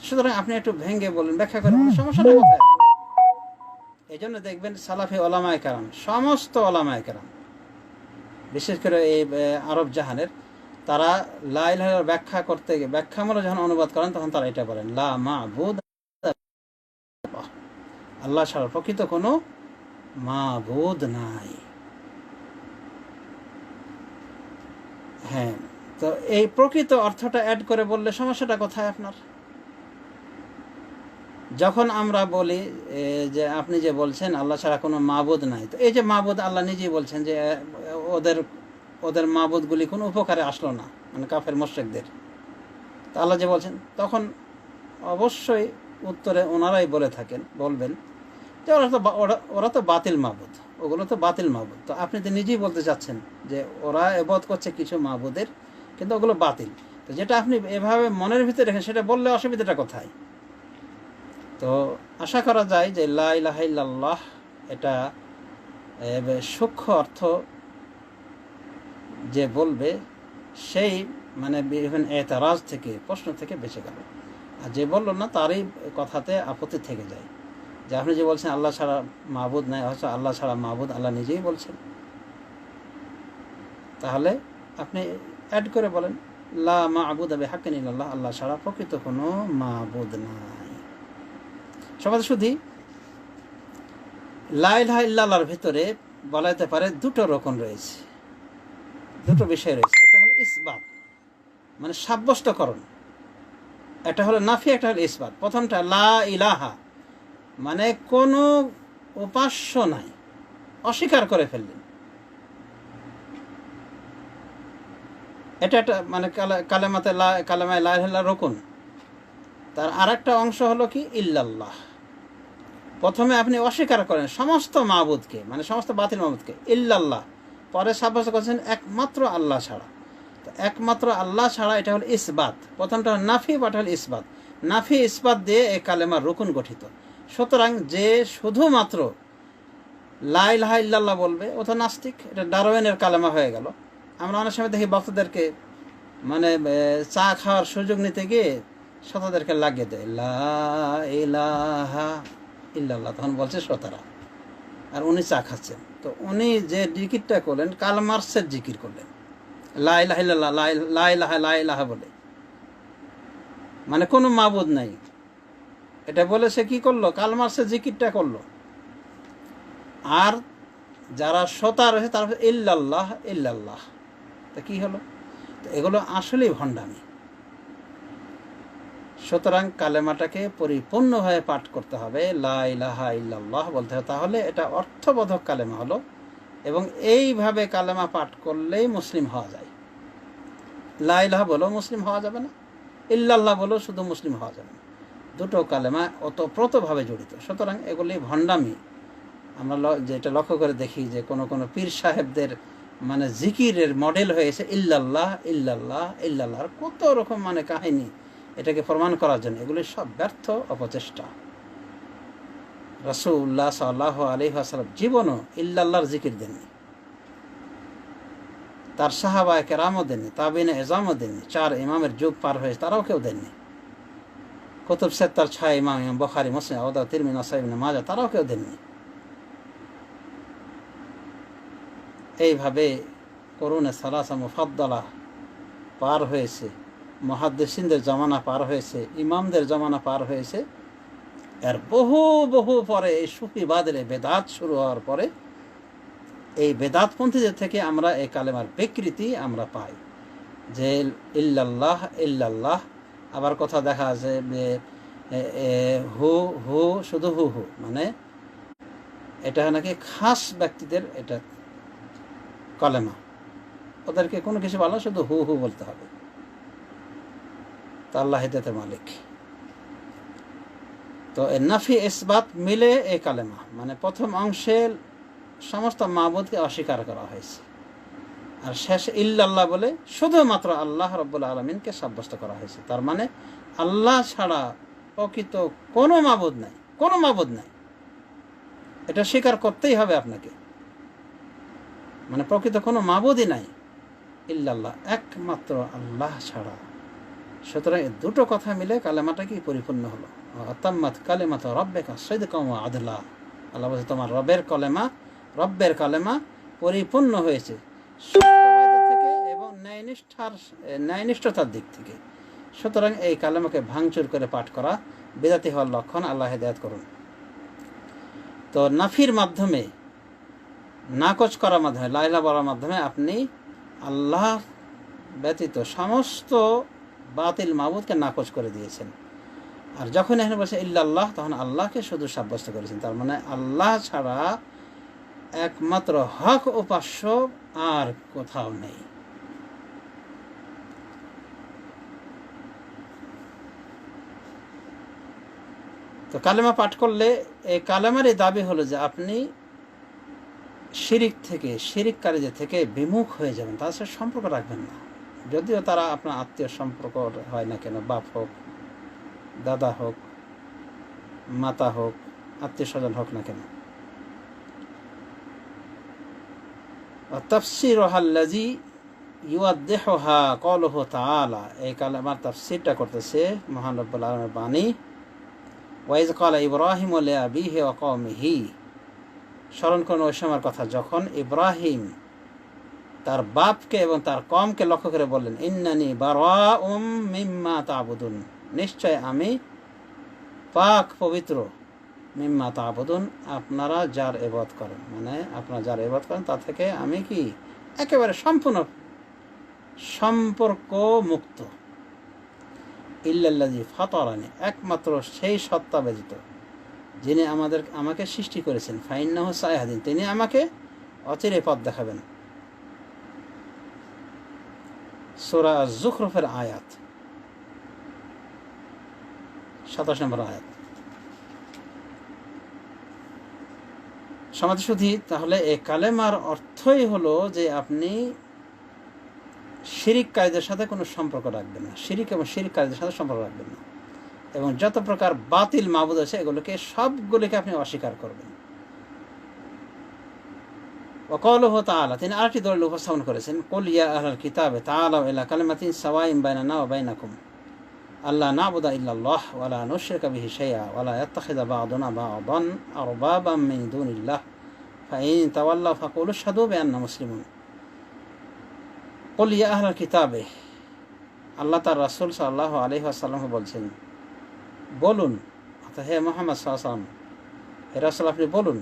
সুতরাং আপনি একটু ভেঙে বলেন, ব্যাখ্যা করেন, সমস্যাটা কোথায়? এই জন্য দেখবেন সালাফি ওলামায়ে কেরাম, সমস্ত ওলামায়ে কেরাম বিশেষ করে এই আরব জাহানের, তারা লা ইলাহা ইল্লাল্লাহ ব্যাখ্যা করতে গিয়ে ব্যাখ্যামূলক যখন অনুবাদ করেন তখন তারা এটা বলেন লা মা'বুদ, আল্লাহ ছাড়া প্রকৃত কোনো মাবুদ নাই। হ্যাঁ, তো এই প্রকৃত অর্থটা অ্যাড করে বললে সমস্যাটা কোথায় আপনার? যখন আমরা বলি যে আপনি যে বলছেন আল্লাহ ছাড়া কোনো মাবুদ নাই, তো এই যে মাবুদ আল্লাহ নিজেই বলছেন যে ওদের ওদের মাবুদগুলি কোনো উপকারে আসলো না, মানে কাফের মুশরিকদের। তা আল্লাহ যে বলছেন, তখন অবশ্যই উত্তরে ওনারাই বলবেন যে ওরা তো বাতিল মাবুদ, ওগুলো তো বাতিল মাবুদ। তো আপনি তো নিজেই বলতে চাচ্ছেন যে ওরা ইবাদত করছে কিছু মাবুদের, কিন্তু ওগুলো বাতিল। তো যেটা আপনি এভাবে মনের ভিতরে রেখেন সেটা বললে অসুবিধাটা কোথায়? তো আশা করা যায় যে লা ইলাহা ইল্লাল্লাহ এটা সূক্ষ্ম অর্থ যে বলবে সেই মানে বিভিন্ন এতরাজ থেকে, প্রশ্ন থেকে বেঁচে গেল। আর যে বলল না তারই কথাতে আপত্তি থেকে যায়, যে আপনি যে বলছেন আল্লাহ ছাড়া মাবুদ নাই, অথচ আল্লাহ ছাড়া মাবুদ আল্লাহ নিজেই বলছেন। তাহলে আপনি অ্যাড করে বলেন লা মা'বুদা বিহাক্কিন ইল্লাল্লাহ, আল্লাহ ছাড়া প্রকৃত কোনো মাবুদ নাই। সবাই শুধু লা ইলাহা ইল্লাল্লাহর ভিতরে বলা যেতে পারে দুটো রকম রয়েছে, দুটো বিষয় রয়েছে। একটা হলো ইসবাত, মানে সাব্যস্তকরণ, একটা হলো নাফি, একটা হলো ইসবাত। প্রথমটা লা ইলাহা মানে কোনো উপাস্য নাই, অস্বীকার করে ফেললেন। এটা একটা মানে কালেমায় লা ইলাহা ইল্লাল্লাহ রকুন। তার আরেকটা অংশ হলো কি ইল্লাল্লাহ। প্রথমে আপনি অস্বীকার করেন সমস্ত মাবুদকে, মানে সমস্ত বাতিল মাবুদকে, ইল্লাল্লাহ। পরে সাব্যস্ত করেছেন একমাত্র আল্লাহ ছাড়া। তো একমাত্র আল্লাহ ছাড়া, এটা হল ইসবাত। প্রথমটা হল নাফি, বাট হল ইসবাত। নাফি ইসবাত দিয়ে এই কালেমার রুকুন গঠিত। সুতরাং যে শুধুমাত্র লা ইলাহা ইল্লাল্লাহ বলবে ও তো নাস্তিক, এটা ডারওয়েনের কালেমা হয়ে গেল। আমরা অনেক সময় দেখি বক্তাদেরকে মানে চা খাওয়ার সুযোগ নিতে গিয়ে শ্রোতাদেরকে লাগিয়ে দেয় লা ইলাহা ইল্লাল্লাহ, তখন বলছে শ্রোতারা, আর উনি চা খাচ্ছেন। তো উনি যে জিকিরটা করলেন কাল মার্কসের জিকির করলেন, লা ইলাহা ইল্লাল্লাহ, লা ইলাহা লা ইলাহা বলে, মানে কোনো মাবুদ নাই এটা বলে সে কি করলো? কাল মার্কসের জিকিরটা করলো। আর যারা শ্রোতা রয়েছে তারা ইল্লাল্লাহ ইল্লাল্লাহ, তা কি হলো? তো এগুলো আসলেই ভণ্ডামি। সুতরাং কালেমাটাকে পরিপূর্ণভাবে পাঠ করতে হবে, লা ইলাহা ইল্লাল্লাহ বলতে হবে, তাহলে এটা অর্থবোধক কালেমা হলো। এবং এইভাবে কালেমা পাঠ করলেই মুসলিম হওয়া যায়। লা ইলাহা বলেও মুসলিম হওয়া যাবে না, ইল্লাল্লাহ বলেও শুধু মুসলিম হওয়া যাবে না। দুটো কালেমা ওতপ্রোতভাবে জড়িত। সুতরাং এগুলি ভণ্ডামি। আমরা যেটা লক্ষ্য করে দেখি যে কোনো কোনো পীর সাহেবদের মানে জিকিরের মডেল হয়েছে ইল্লাল্লাহ ইল্লাল্লাহ ইল্লাল্লাহর কত রকম মানে কাহিনী এটাকে প্রমাণ করার জন্য। এগুলি সব ব্যর্থ অপচেষ্টা। রাসূলুল্লাহ সাল্লাল্লাহু আলাইহি ওয়াসাল্লাম জীবনও ইল্লাল্লাহর জিকির দেননি, তার সাহাবায়ে কেরামও দেননি, তাবিনে এজামও দেননি, 4 ইমামের যুগ পার হয়েছে তারাও কেউ দেননি, কুতুব সিত্তার 6 ইমাম বুখারী, মুসলিম, আবু দাউদ, তিরমিজি, নাসাঈ, ইবনে মাজাহ তারাও কেউ দেননি। এইভাবে করুনে সালাসা মুফাদ্দালা পার হয়েছে, মুহাদ্দিসিনদের জামানা পার হয়েছে, ইমামদের জামানা পার হয়েছে। এর বহু বহু পরে এই সুফিবাদের বেদাত শুরু হওয়ার পরে এই বেদাতপন্থীদের থেকে আমরা এই কালেমার বিকৃতি আমরা পাই, যে ইল্লাল্লাহ ইল্লাল্লাহ। আবার কথা দেখা আছে যে হু হু শুধু হু হু, মানে এটা নাকি খাস ব্যক্তিদের এটা কালেমা, ওদেরকে কোনো কিছু বলা শুধু হু হু বলতে হবে। তা আল্লাহ হিদায়াতের মালিক। তো নাফি ইসবাত মিলে এই কালেমা, মানে প্রথম অংশে সমস্ত মাবুদকে অস্বীকার করা হয়েছে, আর শেষ ইল্লাল্লাহ বলে শুধুমাত্র আল্লাহ রাব্বুল আলামিনকে সাব্যস্ত করা হয়েছে। তার মানে আল্লাহ ছাড়া প্রকৃত কোনো মাবুদ নাই, কোনো মাবুদ নাই, এটা স্বীকার করতেই হবে আপনাকে। মানে প্রকৃত কোনো মাবুদই নাই, ইল্লাল্লাহ, একমাত্র আল্লাহ ছাড়া। সুতরাং এই দুটো কথা মিলে কালেমাটা কি পরিপূর্ণ হলো। আতাম্মাত কালিমাতু রাব্বিকা সিদকান ওয়া আদলা, আল্লাহ বলছে তোমার রব্বের কালেমা পরিপূর্ণ হয়েছে সত্যবাদিতা থেকে এবং ন্যায়নিষ্ঠতার দিক থেকে। সুতরাং এই কালেমাকে ভাঙচুর করে পাঠ করা বিদাতি হওয়ার লক্ষণ। আল্লাহ হিদায়াত করুন। তো নাফির মাধ্যমে নাকচ করার মাধ্যমে, লা ইলাহা বলার মাধ্যমে আপনি আল্লাহ ব্যতীত সমস্ত বাতিল মাবুদকে নাকচ করে দিয়েছেন। আর যখন এখানে বলছে ইল্লাল্লাহ, তখন আল্লাহকে শুধু সাব্যস্ত করেছেন। তার মানে আল্লাহ ছাড়া একমাত্র হক উপাস্য আর কোথাও নেই। তো কালেমা পাঠ করলে এই কালেমারই দাবি হলো যে আপনি শিরিককারীদের থেকে বিমুখ হয়ে যাবেন, তাদের সাথে সম্পর্ক রাখবেন না, যদিও তারা আপনার আত্মীয় সম্পর্ক হয় না কেন, বাপ হোক, দাদা হোক, মাতা হোক, আত্মীয় স্বজন হোক না কেন। তাফসীরুহা আল্লাযী ইউয়াদ্দিহুহা ক্বালুহু তাআলা, এই কালেমার তাফসীরটা করতেছে মহান রব্বুল আলামিনের বাণী। ওয়া ইয ক্বালা ইব্রাহিমু লিআবিহি ওয়া কওমিহি, স্মরণ করুন ওই সময়ের কথা যখন ইব্রাহিম তার বাপকে এবং তার কওমকে লক্ষ্য করে বললেন, ইন্নানি বারাউম মিম্মা তা'বুদুন, নিশ্চয় আমি পাক পবিত্র, মিম্মা তা'বুদুন, আপনারা যার ইবাদত করেন, মানে আপনারা যার ইবাদত করেন তা থেকে আমি কি একেবারে সম্পূর্ণ সম্পর্ক মুক্ত। ইল্লাল্লাযী ফাতারানি, একমাত্র সেই সত্তা ব্যতীত যিনি আমাকে সৃষ্টি করেছেন, ফাইন্নাহু সায়াহদিন, তিনি আমাকে অচিরে পথ দেখাবেন। সূরা আয-যুখরুফের আয়াত 27 নম্বর আয়াত। সমাজশুদ্ধি, তাহলে এই কালেমার অর্থই হলো যে আপনি শিরিককারীদের সাথে কোনো সম্পর্ক রাখবেন না, শিরিক এবং শিরিককারীদের সাথে সম্পর্ক রাখবেন না, এবং যত প্রকার বাতিল মাবুদ আছে এগুলোকে সবগুলিকে আপনি অস্বীকার করবেন। ওয়াকালুহু তাআলা, তিনি আরেকটি দলিল উপস্থাপন করেছেন, কুল ইয়া আহলাল কিতাবে তাআলাউ ইলা কালিমাতিন সাওয়াইন বাইনানা ওয়া বাইনাকুম আল্লা না'বুদা ইল্লাল্লাহ ওয়া লা নুশরিকা বিহি শাইআ ওয়া লা ইয়াত্তাখিযা বা'দুনা বা'দান আরবাবাম মিন দুনিল্লাহ ফাইন তাওয়াল্লাউ ফাকুলু আশহাদু বিআন্না মুসলিমুন। কুল ইয়া আহলাল কিতাবে, আল্লাহ তার রাসূল সাল্লাল্লাহু আলাইহি ওয়াসাল্লামকে বলছেন, বলুন, অর্থাৎ হে মুহাম্মদ সাল্লাল্লাহু আলাইহি ওয়াসাল্লাম, হে রাসূল আপনি বলুন,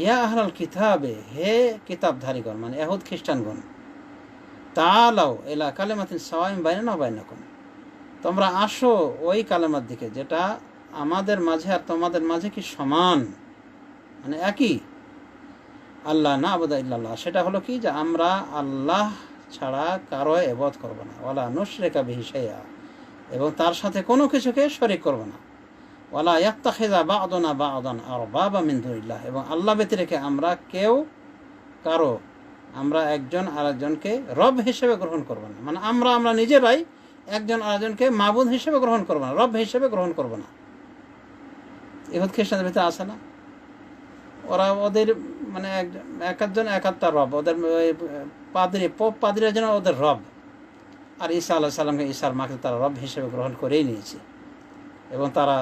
ইয়া আহলাল কিতাবে, হে কিতাবধারীগণ, মানে ইহুদ খ্রিস্টানগণ, তাআলাউ ইলা কালিমাতিন সাওয়াইন বাইনানা ওয়া বাইনাকুম, তোমরা আসো ওই কালেমার দিকে যেটা আমাদের মাঝে আর তোমাদের মাঝে কি সমান, মানে একই। আল্লাহ না'বুদা ইল্লাল্লাহ, সেটা হলো কি যে আমরা আল্লাহ ছাড়া কারো ইবাদত করব না, ওয়ালা নুশরিকা বিহি শাইআ, এবং তার সাথে কোনো কিছুকে শরীক করব না, ওয়ালা ইয়াত্তাখিযা বা'দুনা বা'দান আরবাবা মিন দুনিল্লাহ, এবং আল্লাহ ব্যতীত রেখে আমরা একজন আরেকজনকে রব হিসেবে গ্রহণ করব না, মানে আমরা নিজেরাই একজন আরেকজনকে মাবুদ হিসেবে গ্রহণ করব না, রব হিসেবে গ্রহণ করব না। ইহুদ খ্রিস্টানদের ভিতরে আছে না, ওরা ওদের মানে একজন একটা রব, ওদের পাদ্রীরা যেন ওদের রব, আর ঈসা আলাইহিস সালামকে, ঈসার মাকে তারা রব হিসেবে গ্রহণ করেই নিয়েছে, এবং তারা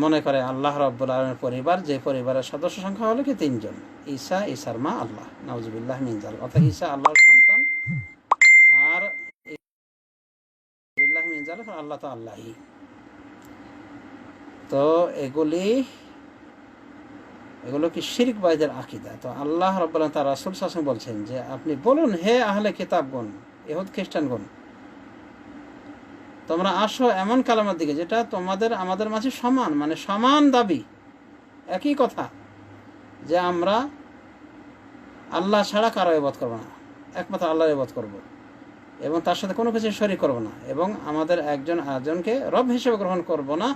মনে করে আল্লাহ রাব্বুল আলামিনের পরিবার, যে পরিবারের সদস্য সংখ্যা হলো কি 3 জন, ঈসা, ঈসার মা, আল্লাহ, নাউযুবিল্লাহ মিন যালিক, অর্থাৎ ঈসা আল্লাহর সন্তান আর বিল্লাহ মিন যালিক, আল্লাহ তো আল্লাহই। তো এগুলো কি শিরকবাদীদের আকীদা। তো আল্লাহ রাব্বুল আলামিন তার রাসূল সাল্লাল্লাহু আলাইহি ওয়াসাল্লাম বলছেন যে আপনি বলুন, হে আহলে কিতাবগণ, ইহুদ খ্রিস্টানগণ, তোমরা আসো এমন কালেমার দিকে যেটা আমাদের মাঝে সমান, মানে সমান দাবি, একই কথা, যে আমরা আল্লাহ ছাড়া কারো ইবাদত করব না, একমাত্র আল্লাহর ইবাদত করব, এবং তার সাথে কোনো কিছু শরীক করব না, এবং আমাদের একজন আরেকজনকে রব হিসেবে গ্রহণ করব না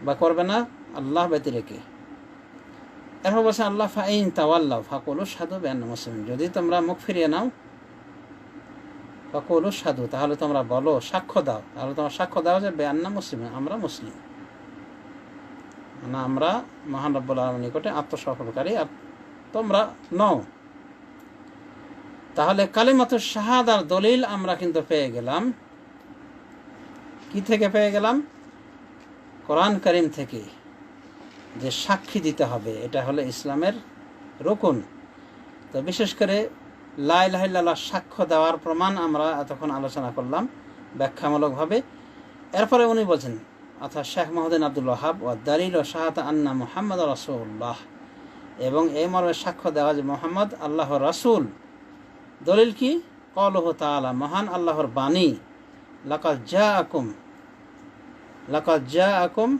বা করবে না আল্লাহ ব্যতীত রেখে। এরপর বলছে আল্লাহ, ফাইন তাওয়াল্লাউ ফাকুলু আশহাদু বিআন্না মুসলিমুন, যদি তোমরা মুখ ফিরিয়ে নাও, ফাকুলু আশহাদু, তাহলে তোমরা বলো, সাক্ষ্য দাও যে বিআন্না মুসলিমুন, আমরা মুসলিম, মানে আমরা মহান রব্বুল আলামিনের নিকটে আত্মসমর্পণকারী, আর তোমরা নও। তাহলে কালিমাতুশ শাহাদার দলিল আমরা কিন্তু পেয়ে গেলাম, কি থেকে পেয়ে গেলাম? কোরআন কারীম থেকে, যে সাক্ষী দিতে হবে, এটা হলো ইসলামের রুকুন। তো বিশেষ করে লা ইলাহা ইল্লাল্লাহ সাক্ষ্য দেওয়ার প্রমাণ আমরা এতক্ষণ আলোচনা করলাম ব্যাখ্যামূলকভাবে। এরপরে উনি বলছেন, অর্থাৎ শেখ মুহাম্মদ আব্দুল ওয়াহাব, ওয়া দালিল ও শাহাদাত আন্না মুহাম্মাদুর রাসূলুল্লাহ, এবং এই মর্মে সাক্ষ্য দেওয়া যে মোহাম্মদ আল্লাহর রাসূল। দলিল কি? কওলুহু তাআলা, মহান আল্লাহর বাণী, লাকাদ জাআকুম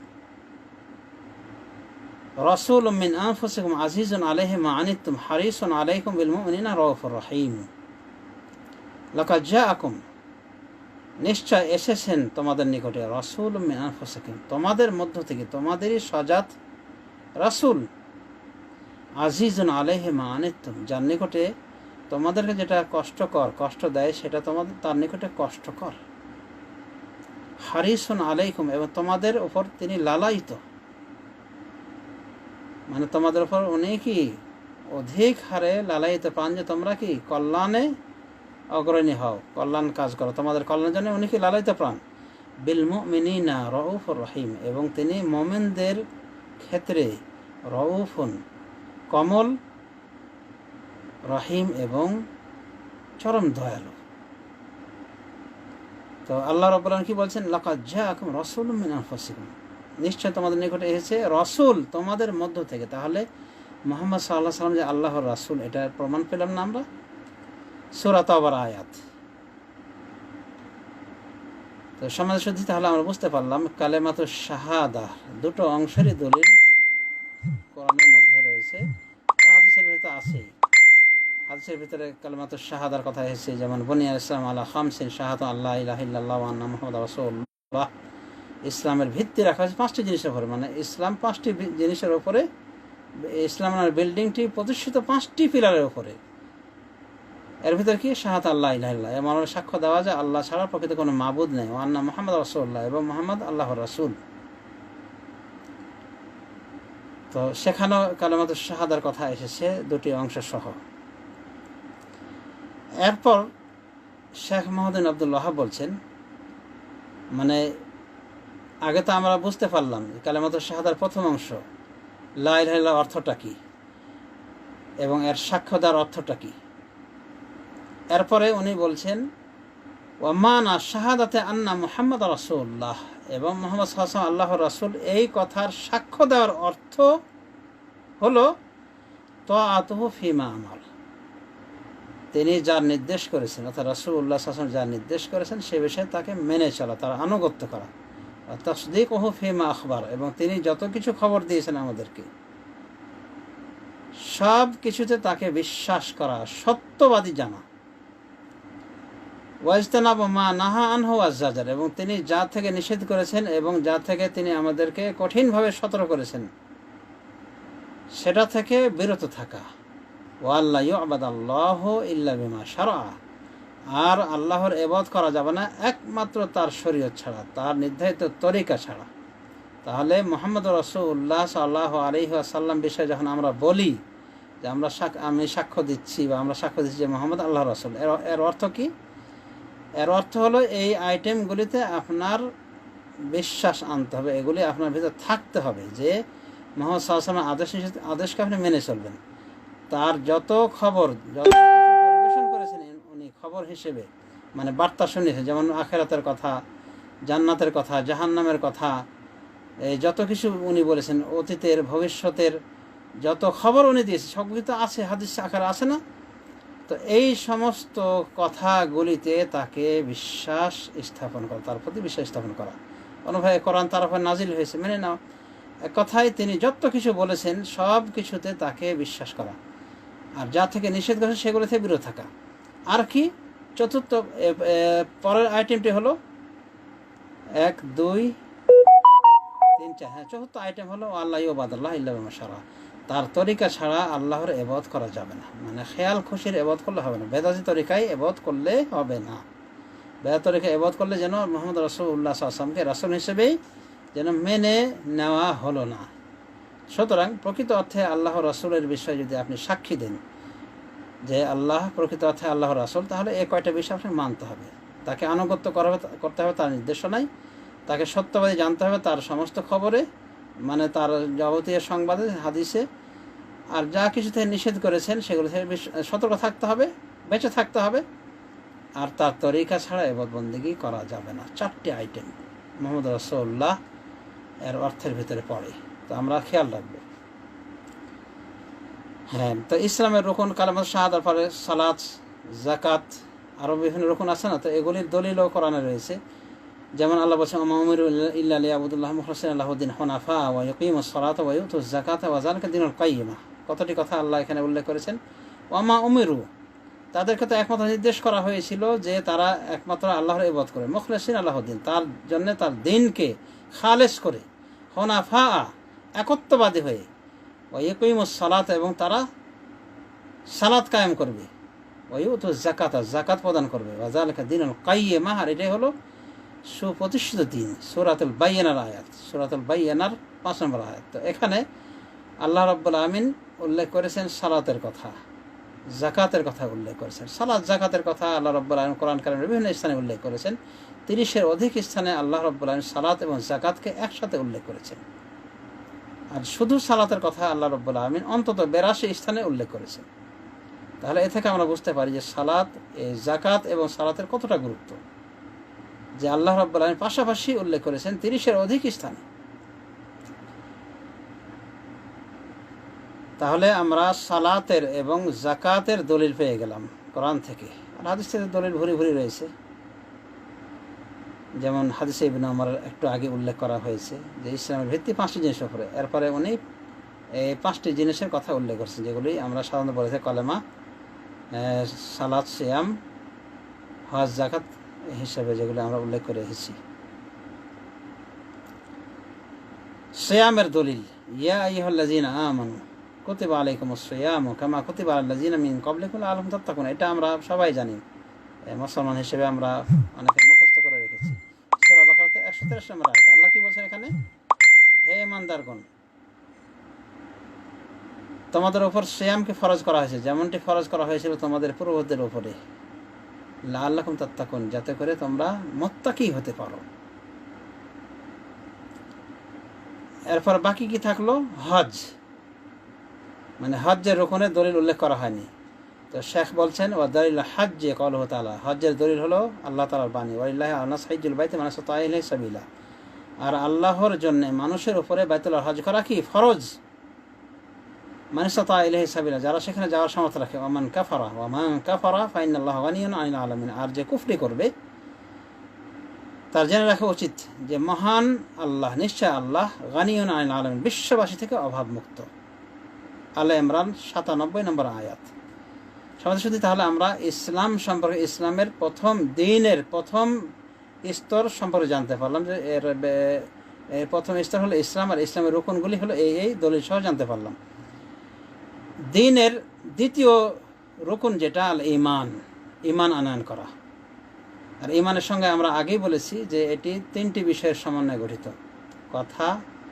রাসূলুম মিন আনফুসিকুম আজিজুন আলাইহি মা আনিতুম হারিসুন আলাইকুম বিল মুমিনিনা রাউফুর রহিম। লাকাদ জাআকুম, নিশ্চয় এসেছেন তোমাদের নিকটে, রাসূলুম মিন আনফুসিকুম, তোমাদের মধ্য থেকে, তোমাদেরই সজাত রাসূল, আজিজুন আলাইহি মা আনিতুম, যার নিকটে তোমাদেরকে যেটা কষ্ট দেয় সেটা তোমাদের তার নিকটে কষ্টকর, হারিসুন আলাইকুম, এবং তোমাদের উপর তিনি লালায়িত, মানে তোমাদের উপর উনি কি অধিক হারে লালায়িত প্রাণ, যে তোমরা কি কল্যাণে অগ্রণী হও, কল্যাণ কাজ করো, তোমাদের কল্যাণের জন্য উনি কি লালায়িত প্রাণ। বিল মুমিনিনা রাউফুর রহিম, এবং তিনি মুমিনদের ক্ষেত্রে রাউফুন কমল, রহিম এবং চরম দয়ালু। তো আল্লাহ রাব্বুল আলামিন কি বলছেন? লাকাদ জাআকুম রাসূলুম মিন আনফুসিকুম, নিশ্চয় তোমাদের নিকটে এসেছে রাসূল তোমাদের মধ্য থেকে। তাহলে মুহাম্মদ সাল্লাল্লাহু আলাইহি ওয়াসাল্লাম যে আল্লাহর রাসূল, এটা প্রমাণ পেলাম না আমরা? সূরা তাওবার আয়াত। তো সমাজ শুদ্ধি তাহলে আমরা বুঝতে পারলাম কালেমাতুশ শাহাদা দুটো অংশেরই দলিল কোরআনের মধ্যে রয়েছে, হাদিসের ভিতরে আছে। হাদিসের ভিতরে কালেমাতুশ শাহাদার কথা এসেছে, যেমন বুনিয়াল ইসলাম আলা খামসিন, শাহাদাতু আল্লা ইলাহা ইল্লাল্লাহ ওয়া আন্না মুহাম্মাদার রাসূলুল্লাহ। ইসলামের ভিত্তি রাখা হয়েছে 5টি জিনিসের উপরে, মানে ইসলাম 5টি জিনিসের উপরে, ইসলামের বিল্ডিংটি প্রতিষ্ঠিত 5টি পিলারের উপরে। এর ভিতরে কি? শাহাদাতু আল্লা ইলাহা ইল্লাল্লাহ, এমন সাক্ষ্য দেওয়া যে আল্লাহ ছাড়া প্রকৃত কোনো মাবুদ নেই, ওয়া আন্না মুহাম্মাদার রাসূলুল্লাহ, এবং মুহাম্মদ আল্লাহর রাসূল। তো সেখানেও কালেমাতুশ শাহাদার কথা এসেছে দুটি অংশ সহ। এরপর শেখ মুহিউদ্দিন আব্দুল ওয়াহাব বলছেন, মানে আগে তো আমরা বুঝতে পারলাম কালেমাতুশ শাহাদার প্রথম অংশ লা ইলাহা ইল্লাল্লাহ অর্থটা কি এবং এর সাক্ষ্য দেওয়ার অর্থটা কি। এরপরে উনি বলছেন ওয়া মানা শাহাদাতে আন্না মুহাম্মাদ রাসূলুল্লাহ, এবং মুহাম্মদ সাল্লাল্লাহু আলাইহি ওয়াসাল্লাম আল্লাহর রাসূল, এই কথার সাক্ষ্য দেওয়ার অর্থ হলো তাআতুহু ফিমা আমার, তিনি যার নির্দেশ করেছেন, অর্থাৎ রাসূলুল্লাহ সাল্লাল্লাহু আলাইহি ওয়াসাল্লাম যার নির্দেশ করেছেন সে বিষয়ে তাকে মেনে চলা, তার আনুগত্য করা। তাসদীকুহু ফিমা আখবার, এবং তিনি যত কিছু খবর দিয়েছেন আমাদেরকে সব কিছুতে তাকে বিশ্বাস করা, সত্যবাদী জানা। ওয়াজতানাবু মা নাহা আনহু ওয়াজ্জাজার, এবং তিনি যা থেকে নিষেধ করেছেন এবং যা থেকে তিনি আমাদেরকে কঠিনভাবে সতর্ক করেছেন সেটা থেকে বিরত থাকা। ওয়াল্লা ইউবাদাল্লাহু ইল্লা বিমা শারআ, আর আল্লাহর ইবাদত করা যাবে না একমাত্র তার শরীয়ত ছাড়া, তার নির্ধারিত তরিকা ছাড়া। তাহলে মুহাম্মদ রাসূলুল্লাহ সাল্লাল্লাহু আলাইহি ওয়াসাল্লাম বিষয়ে যখন আমরা বলি যে আমি সাক্ষ্য দিচ্ছি বা আমরা সাক্ষ্য দিচ্ছি যে মুহাম্মদ আল্লাহর রাসূল, এর অর্থ কি? এর অর্থ হলো এই আইটেমগুলিতে আপনার বিশ্বাস আনতে হবে, এগুলি আপনার ভিতর থাকতে হবে যে মুহাম্মদ সাল্লাল্লাহু আলাইহি ওয়াসাল্লাম আদেশকে আপনি মেনে চলবেন। তার যত খবর, যত কিছু পরিবেশন করেছেন উনি খবর হিসেবে, মানে বার্তা শুনিয়েছেন, যেমন আখিরাতের কথা, জান্নাতের কথা, জাহান্নামের কথা, এই যত কিছু উনি বলেছেন, অতীতের ভবিষ্যতের যত খবর উনি দিয়েছে সবগুলি তো আছে, হাদিস আকারে আছে না? তো এই সমস্ত কথাগুলিতে তাকে বিশ্বাস স্থাপন করা, তার প্রতি বিশ্বাস স্থাপন করা। অনুভবে কোরআন তার উপর নাজিল হয়েছে, মেনে নাও। এক কথায় তিনি যত কিছু বলেছেন সব কিছুতে তাকে বিশ্বাস করা, আর যা থেকে নিষেধ করেছে সেগুলো থেকে বিরত থাকা। আর কি? চতুর্থ পরের আইটেমটি হলো 1 2 3 4, হ্যাঁ, চতুর্থ আইটেম হলো আল্লাহ ইউবাদাল্লাহ ইল্লা বিমা শারআ, তার তরিকা ছাড়া আল্লাহর ইবাদত করা যাবে না, মানে খেয়াল খুশির ইবাদত করলে হবে না, বেদাতি তরিকায় ইবাদত করলে হবে না। বেদাতি তরিকায় ইবাদত করলে যেন মুহাম্মদ রাসূলুল্লাহ সাল্লাল্লাহু আলাইহি ওয়াসাল্লামকে রাসূল হিসেবেই যেন মেনে নেওয়া হলো না। সুতরাং প্রকৃত অর্থে আল্লাহ রাসূলের বিষয়ে যদি আপনি সাক্ষী দেন যে আল্লাহ প্রকৃত অর্থে আল্লাহ রাসূল, তাহলে এই কয়টা বিষয় আপনি মানতে হবে। তাকে আনুগত্য করতে হবে তার নির্দেশনায়, তাকে সত্যবাদী জানতে হবে তার সমস্ত খবরে, মানে তার যাবতীয় সংবাদে, হাদিসে, আর যা কিছু থেকে নিষেধ করেছেন সেগুলো থেকে সতর্ক থাকতে হবে, বেঁচে থাকতে হবে, আর তার তরিকা ছাড়া ইবাদত বন্দেগী করা যাবে না। 4টি আইটেম মুহাম্মদ রাসূলুল্লাহ এর অর্থের ভিতরে পড়ে, তো আমরা খেয়াল রাখব। হ্যাঁ, তো ইসলামের রুকন কালেমা শাহাদার পরে সালাত, জাকাত, আরও বিভিন্ন রুকন আছে না, তো এগুলির দলিলও কোরআনে রয়েছে। যেমন আল্লাহ বলছেন ওয়া মা উমিরু ইল্লা লিয়াবুদুল্লাহ মুখলিসিনা লাহুদ্দিন হুনাফা ওয়া ইউকিমুস সালাতা ওয়া ইউতুজ যাকাতা ওয়া যালিকা দীনুল কাইয়্যিমা। কতটি কথা আল্লাহ এখানে উল্লেখ করেছেন। ওয়া মা উমিরু, তাদেরকে তো একমাত্র নির্দেশ করা হয়েছিল যে তারা একমাত্র আল্লাহর ইবাদত করে, মুখলিসিনা লাহুদ্দিন, তার জন্য তার দিনকে খালেস করে, হুনাফা একত্ববাদী হয়ে, ওয়া ইউকিমুস সালাতা, এবং তারা সালাত কায়েম করবে, ওয়া ইউতুজ যাকাতা, যাকাত প্রদান করবে, ওয়া যালিকা দীনুল কাইয়্যিমা, আর এটাই হলো সুপ্রতিষ্ঠিত দিন। সূরাতুল বাইয়িনার আয়াত, সূরাতুল বাইয়িনার 5 নম্বর আয়াত। তো এখানে আল্লাহ রাব্বুল আমিন উল্লেখ করেছেন সালাতের কথা, জাকাতের কথা উল্লেখ করেছেন। সালাত জাকাতের কথা আল্লাহ রাব্বুল আমিন কোরআন কারিমের বিভিন্ন স্থানে উল্লেখ করেছেন। 30-এর অধিক স্থানে আল্লাহ রাব্বুল আমিন সালাত এবং জাকাতকে একসাথে উল্লেখ করেছেন। আর শুধু সালাতের কথা আল্লাহ রাব্বুল আমিন অন্তত 82 স্থানে উল্লেখ করেছেন। তাহলে এ থেকে আমরা বুঝতে পারি যে সালাত, জাকাত এবং সালাতের কতটা গুরুত্ব, যে আল্লাহ রাব্বুল আমিন পাশাপাশি উল্লেখ করেছেন 30-এর অধিক স্থানে। তাহলে আমরা সালাতের এবং জাকাতের দলিল পেয়ে গেলাম কোরআন থেকে। আর হাদিস থেকে দলিল ভরি ভরি রয়েছে। যেমন হাদিসে ইবনে ওমর একটু আগে উল্লেখ করা হয়েছে যে ইসলামের ভিত্তি 5টি জিনিসের উপরে। এরপরে উনি এই 5টি জিনিসের কথা উল্লেখ করছেন, যেগুলি আমরা সাধারণত বলেছি কলেমা, সালাত, সিয়াম, হজ, জাকাত হিসাবে যেগুলো আমরা উল্লেখ করে এসেছি। সিয়ামের দলিল, ইয়া আইয়ুহাল্লাযীনা আমানু কুতিবা আলাইকুমুস সিয়ামু কামা কুতিবা আলাল লাযীনা মিন ক্বাবলিকুম লাআল্লাকুম তাত্তাকুন। এটা আমরা সবাই জানি, মুসলমান হিসেবে আমরা অনেকে মুখস্থ করে রেখেছি। সূরা বাকারাতে 143 নম্বর আয়াত আল্লাহ কি বলছেন এখানে, হে ঈমানদারগণ, তোমাদের উপর সিয়ামকে ফরজ করা হয়েছে যেমনটি ফরজ করা হয়েছিল তোমাদের পূর্ববর্তীদের উপরে, লাআল্লাকুম তাত্তাকুন, যাতে করে তোমরা মুত্তাকি হতে পারো। এরপর বাকি কি থাকলো, হজ, মানে হজ্জের রুকনের দলিল উল্লেখ করা হয়নি। তো শেখ বলছেন ওয়া দালিল হজ্জে ক্বাউলুহু তাআলা, হজ্জের দলিল হলো আল্লাহ তাআলার বাণী, ওয়ালিল্লাহি আলা নাস হিজ্জুল বাইতি মান ইসতাতা ইলাইহি সাবিলা, আর আল্লাহর জন্য মানুষের উপরে বাইতুল্লাহ হজ করা কি ফরজ, মান ইসতাতা ইলাইহি সাবিলা, যারা সেখানে যাওয়ার সামর্থ্য রাখে। ওয়া মান কাফারা ফা ইন্নাল্লাহা গানিয়্যুন আনিল আলামিন, আর যে কুফরি করবে তার জেনে রাখা উচিত যে মহান আল্লাহ, নিশ্চয় আল্লাহ গানিয়্যুন আনিল আলামিন, বিশ্ববাসী থেকে অভাবমুক্ত। আলে ইমরান 97 নম্বর আয়াত। সমাজে শুধু তাহলে আমরা ইসলাম সম্পর্কে, ইসলামের প্রথম দিনের প্রথম স্তর সম্পর্কে জানতে পারলাম, যে এর প্রথম স্তর হলো ইসলাম, আর ইসলামের রুকনগুলি হলো এই দলিল সহ জানতে পারলাম। দিনের দ্বিতীয় রুকন যেটা আল ঈমান, ঈমান আনয়ন করা। আর ঈমানের সঙ্গে আমরা আগেই বলেছি যে এটি 3টি বিষয়ের সমন্বয়ে গঠিত, কথা,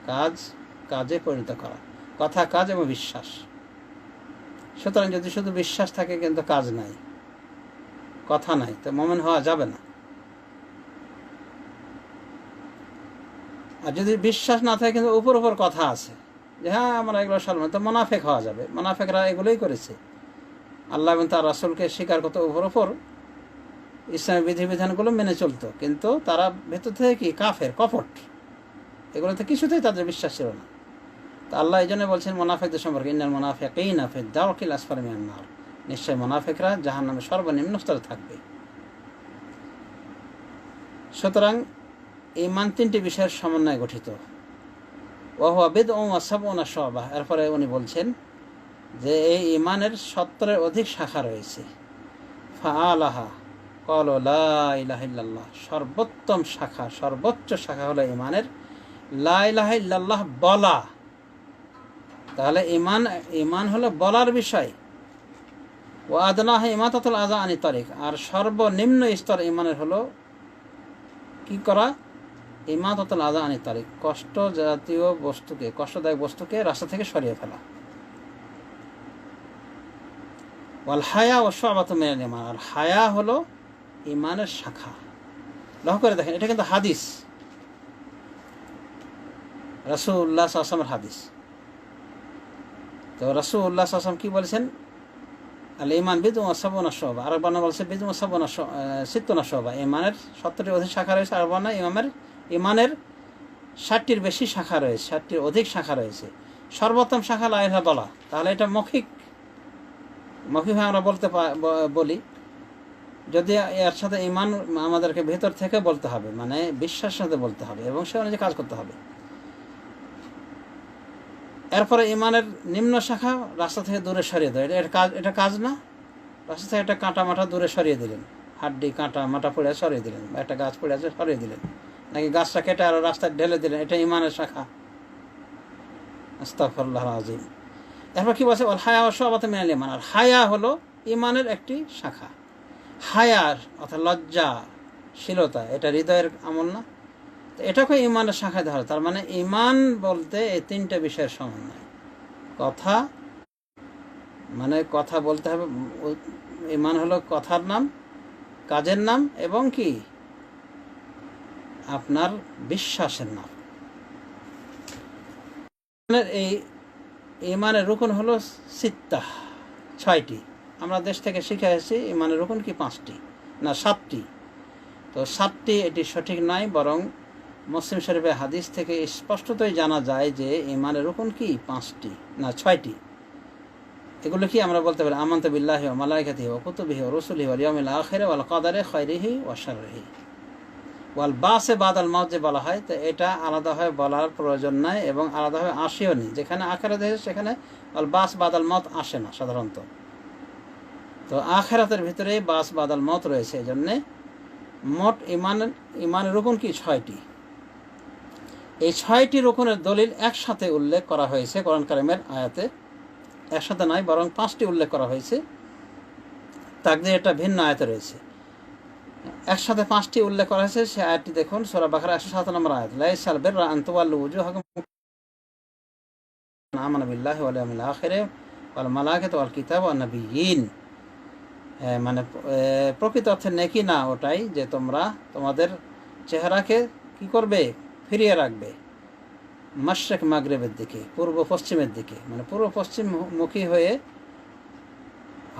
কাজ, কাজে পরিণত করা, কথা, কাজ এবং বিশ্বাস। সুতরাং যদি শুধু বিশ্বাস থাকে কিন্তু কাজ নাই, কথা নাই, তো মুমিন হওয়া যাবে না। আর যদি বিশ্বাস না থাকে কিন্তু উপর উপর কথা আছে যে হ্যাঁ আমরা এগুলো সলমান, তো মুনাফিক হওয়া যাবে। মুনাফিকরা এগুলোই করেছে, আল্লাহ এবং তার রাসূলকে স্বীকার করতে উপর উপর ইসলামের বিধিবিধানগুলো মেনে চলতো, কিন্তু তারা ভেতর থেকে কি কাফের, কপট, এগুলোতে কিছুতেই তাদের বিশ্বাস ছিল না। তো আল্লাহ এই জন্য বলছেন মুনাফিকদের সম্পর্কে, ইন্নাল মুনাফিকিনা ফি দারকিল আসফালি মিনান নার, নিশ্চয় মুনাফিকরা জাহান্নামের সর্বনিম্ন স্তরে থাকবে। সুতরাং ঈমান 3টি বিষয়ের সমন্বয়ে গঠিত। ওয়া হুয়া বিদউন ওয়া সাবউনা শু'বা, এরপরে উনি বলছেন যে এই ঈমানের 70-এর অধিক শাখা রয়েছে। ফাআলাহা ক্বালু লা ইলাহা ইল্লাল্লাহ, সর্বোত্তম শাখা, সর্বোচ্চ শাখা হলো ঈমানের লা ইলাহা ইল্লাল্লাহ বলা। তাহলে ঈমান হলো বলার বিষয়। ওয়া আদনাহা ইমাতাতুল আযা আনি তারিক, আর সর্বনিম্ন স্তর ঈমানের হলো কি করা, ইমাতাতুল আযা আনি তারিক, কষ্ট জাতীয় বস্তুকে, কষ্টদায়ক বস্তুকে রাস্তা থেকে সরিয়ে ফেলা। ওয়াল হায়া ওয়া শু'বাতু মিনাল ঈমান, আর হায়া হলো ঈমানের শাখা। লক্ষ্য করে দেখেন, এটা কিন্তু হাদিস, রাসূলুল্লাহ সাল্লাল্লাহু আলাইহি ওয়াসাল্লামের হাদিস। তো রাসূলুল্লাহ সাল্লাল্লাহু আলাইহি ওয়াসাল্লাম কি বলেছেন, আল ঈমান বিদউন ওয়া সাবউনা শু'বা, আর বানা বলছে বিদউন ওয়া সাবউনা সিত্তুনা শু'বা, ঈমানের 70-র অধিক শাখা রয়েছে। আর বানা ঈমানের 60-টির বেশি শাখা রয়েছে, 60-টির অধিক শাখা রয়েছে। সর্বোত্তম শাখা লা ইলাহা বলা, তাহলে এটা মৌখিক মৌখিকভাবে আমরা বলি, যদি এর সাথে ঈমান আমাদেরকে ভেতর থেকে বলতে হবে, মানে বিশ্বাসের সাথে বলতে হবে এবং সে অনুযায়ী কাজ করতে হবে। এরপরে ঈমানের নিম্ন শাখা রাস্তা থেকে দূরে সরিয়ে দেয়। এটা কাজ না? রাস্তা থেকে একটা কাঁটা মাটা দূরে সরিয়ে দিলেন, হাড্ডি কাঁটা মাটা পড়ে সরিয়ে দিলেন, বা একটা গাছ পড়ে আছে সরিয়ে দিলেন, নাকি গাছটা কেটে আরও রাস্তায় ঢেলে দিলেন, এটা ঈমানের শাখা। আস্তাগফিরুল্লাহ আযীম। এরপর কি বলছে? ওয়াল হায়া শুআবাতুম মিনাল ঈমান। আর হায়া হলো ঈমানের একটি শাখা। হায়ার অর্থাৎ লজ্জাশীলতা, এটা হৃদয়ের আমল না? তো এটাকে ঈমানের শাখায় ধরে। তার মানে ঈমান বলতে এই তিনটা বিষয়ের সমন্বয়। কথা, মানে কথা বলতে হবে। ঈমান হলো কথার নাম, কাজের নাম এবং কি আপনার বিশ্বাসের নাম। এই ঈমানের রুকন হলো সিত্তা, 6টি। আমরা দেশ থেকে শিখে এসেছি ঈমানের রুকন কি 5টি না 7টি। তো 7টি এটি সঠিক নয়, বরং মুসলিম শরীফের হাদিস থেকে স্পষ্টতই জানা যায় যে ঈমানের রুকন কি 5টি না 6টি। এগুলো কি আমরা বলতে পারি? আমানতু বিল্লাহি ওয়া মালাইকাতিহি ওয়া কুতুবিহি ওয়া রুসুলিহি ওয়াল ইয়াউমিল আখির ওয়াল কদরি খাইরিহি ওয়া শাররিহি ওয়াল বাসে বাদাল মাউত যে বলা হয়, তো এটা আলাদাভাবে বলার প্রয়োজন নাই এবং আলাদাভাবে আসেও নি। যেখানে আখিরাত আছে সেখানে ওয়াল বাস বাদাল মাউত আসে না সাধারণত। তো আখিরাতের ভিতরে বাস বাদাল মাউত রয়েছে। এই জন্যে মোট ঈমানের রুকন কি 6টি। এই 6টি রুকনের দলিল একসাথে উল্লেখ করা হয়েছে কোরআন কারিমের আয়াতে। একসাথে নয়, বরং 5টি উল্লেখ করা হয়েছে। তাকদীর এটা ভিন্ন আয়াতে রয়েছে। একসাথে 5টি উল্লেখ করা হয়েছে। সে আয়াতটি দেখুন, সূরা বাকারা 107 নম্বর আয়াত। লাইসাল বিররা আন তুওয়াল্লু উজুহাকুম আমানা বিল্লাহি ওয়াল ইয়াউমিল আখির ওয়াল মালাইকাতি ওয়াল কিতাব ওয়ান নাবিয়্যিন। মানে প্রকৃত অর্থে নেকি না ওটাই যে তোমরা তোমাদের চেহারাকে কি করবে? ফিরিয়ে রাখবে মাশরিক মাগরিবের দিকে, পূর্ব পশ্চিমের দিকে, মানে পূর্ব পশ্চিম মুখী হয়ে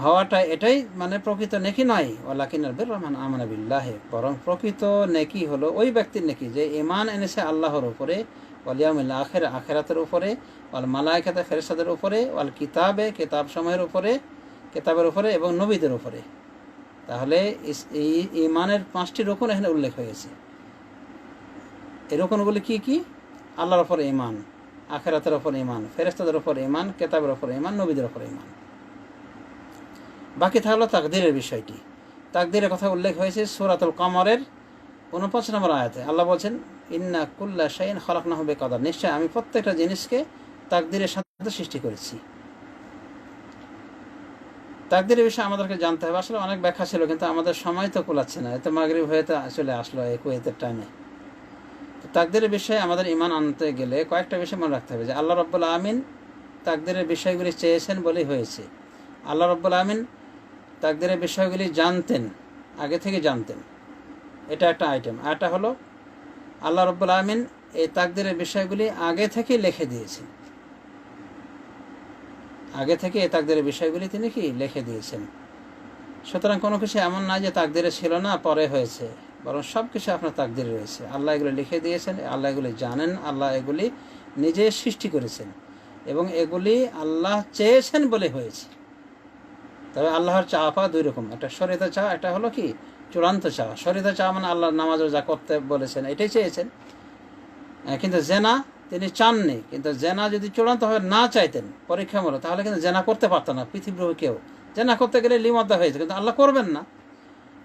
হওয়াটা এটাই মানে প্রকৃত নেকি নয়। ওয়ালাকিনাল বিররা মান আমানা বিল্লাহি, বরং প্রকৃত নেকি হলো ওই ব্যক্তির নেকি যে ঈমান এনেছে আল্লাহর উপরে, ওয়াল ইয়াউমিল আখির আখিরাতের উপরে, ওয়াল মালাইকাতি ফেরেশতাদের উপরে, ওয়াল কিতাবে কিতাবসমূহের উপরে, কিতাবের উপরে এবং নবীদের উপরে। তাহলে এই ঈমানের 5টি রকম এখানে উল্লেখ হয়েছে। এই রকমগুলি কি কি? আল্লাহর উপর ঈমান, আখিরাতের উপর ঈমান, ফেরেশতাদের উপর ঈমান, কিতাবের উপর ঈমান, নবীদের উপর ঈমান। বাকি থাকলো তাকদীরের বিষয়টি। তাকদীরের কথা উল্লেখ হয়েছে সূরাতুল কমরের 49 নম্বর আয়াতে। আল্লাহ বলছেন, ইন্না কুল্লা শাইইন খালাকনাহু বিকদর, নিশ্চয় আমি প্রত্যেকটা জিনিসকে তাকদীরের সাথে সৃষ্টি করেছি। তাকদীরের বিষয়ে আমাদেরকে জানতে হবে। আসলে অনেক ব্যাখ্যা ছিল, কিন্তু আমাদের সময় তো কুলাচ্ছে না। এতে মাগরিব হয়ে চলে আসলো এই কুয়েতের টাইমে। তো তাকদীরের বিষয়ে আমাদের ঈমান আনতে গেলে কয়েকটা বিষয় মনে রাখতে হবে যে আল্লাহ রাব্বুল আমিন তাকদীরের বিষয়গুলি চেয়েছেন বলেই হয়েছে। আল্লাহ রাব্বুল আমিন তাকদীরের বিষয়গুলি জানতেন, আগে থেকে জানতেন। এটা একটা আইটেম। আরেকটা হলো আল্লাহ রাব্বুল আমিন এই তাকদীরের বিষয়গুলি আগে থেকে লিখে দিয়েছেন। আগে থেকে এই তাকদীরের বিষয়গুলি তিনি কি লিখে দিয়েছেন। সুতরাং কোনো কিছু এমন না যে তাকদীরে ছিল না পরে হয়েছে, বরং সব কিছু আপনার তাকদীরে রয়েছে। আল্লাহ এগুলি লিখে দিয়েছেন, আল্লাহ এগুলি জানেন, আল্লাহ এগুলি নিজে সৃষ্টি করেছেন এবং এগুলি আল্লাহ চেয়েছেন বলে হয়েছে। তবে আল্লাহর চাওয়া পাওয়া 2 রকম, একটা শরীয়তের চাওয়া, একটা হলো কি চূড়ান্ত চাওয়া। শরীয়তের চাওয়া মানে আল্লাহ নামাজ রোজা করতে বলেছেন, এটাই চেয়েছেন। কিন্তু জেনা তিনি চাননি। কিন্তু জেনা যদি চূড়ান্তভাবে না চাইতেন পরীক্ষামূলক, তাহলে কিন্তু জেনা করতে পারত না পৃথিবীর কেউ। জেনা করতে গেলে লিমাদ্দা হয়েছে, কিন্তু আল্লাহ করবেন না।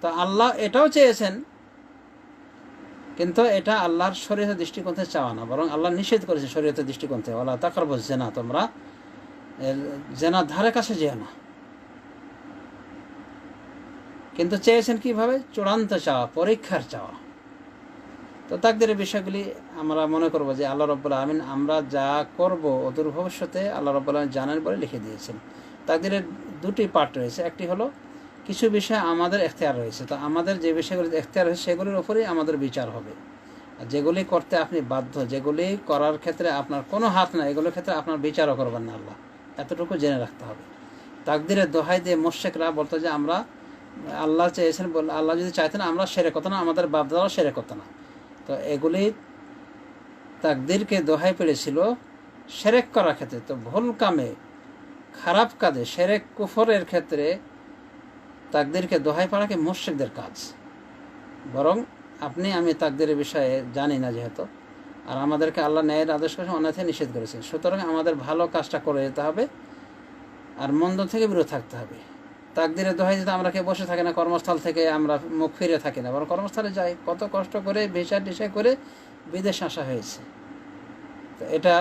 তো আল্লাহ এটাও চেয়েছেন, কিন্তু এটা আল্লাহর শরীয়তের দৃষ্টিকোণ থেকে চাওয়া না, বরং আল্লাহ নিষেধ করেছেন শরীয়তের দৃষ্টিকোণ থেকে। ওয়ালা তাকরাবুজ জিনা, তোমরা জেনার ধারে কাছে যেও না। কিন্তু চেয়েছেন কিভাবে? চূড়ান্ত চাওয়া, পরীক্ষার চাওয়া। তো তাকদীরের বিষয়গুলি আমরা মনে করব যে আল্লাহ রাব্বুল আমিন আমরা যা করব অদূর ভবিষ্যতে আল্লাহ রাব্বুল আমিন জানেন বলে লিখে দিয়েছেন। তাকদীরের 2টি পার্ট রয়েছে। একটি হলো কিছু বিষয় আমাদের এখতিয়ার রয়েছে, তো আমাদের যে বিষয়গুলি এখতিয়ার রয়েছে সেগুলির উপরেই আমাদের বিচার হবে। আর যেগুলি করতে আপনি বাধ্য, যেগুলি করার ক্ষেত্রে আপনার কোনো হাত না, এগুলোর ক্ষেত্রে আপনার বিচারও করবেন না আল্লাহ। এতটুকু জেনে রাখতে হবে। তাকদীরের দোহাই দিয়ে মুশরিকরা বলতো যে আমরা আল্লাহ চেয়েছেন বলে, আল্লাহ যদি চাইতেন আমরা শিরক করতাম না, আমাদের বাপদাদাও শিরক করতো না। তো এগুলি তাকদীরকে দোহাই পেয়েছিল শিরক করার ক্ষেত্রে। তো ভুল কামে খারাপ কাজে শিরক কুফরের ক্ষেত্রে তাকদীরকে দোহাই পড়াকে মুশরিকদের কাজ। বরং আপনি আমি তাকদীরের বিষয়ে জানি না যেহেতু, আর আমাদেরকে আল্লাহ ন্যায়ের আদেশ করেছেন, অন্যায় থেকে নিষেধ করেছেন, সুতরাং আমাদের ভালো কাজটা করে যেতে হবে আর মন্দ থেকে বিরত থাকতে হবে। তাকদীরের দোহাই দিতে আমরা কেউ বসে থাকি না, কর্মস্থল থেকে আমরা মুখ ফিরে থাকি না, বরং কর্মস্থলে যাই। কত কষ্ট করে ভিসা টিসা করে বিদেশ আসা হয়েছে। তো এটা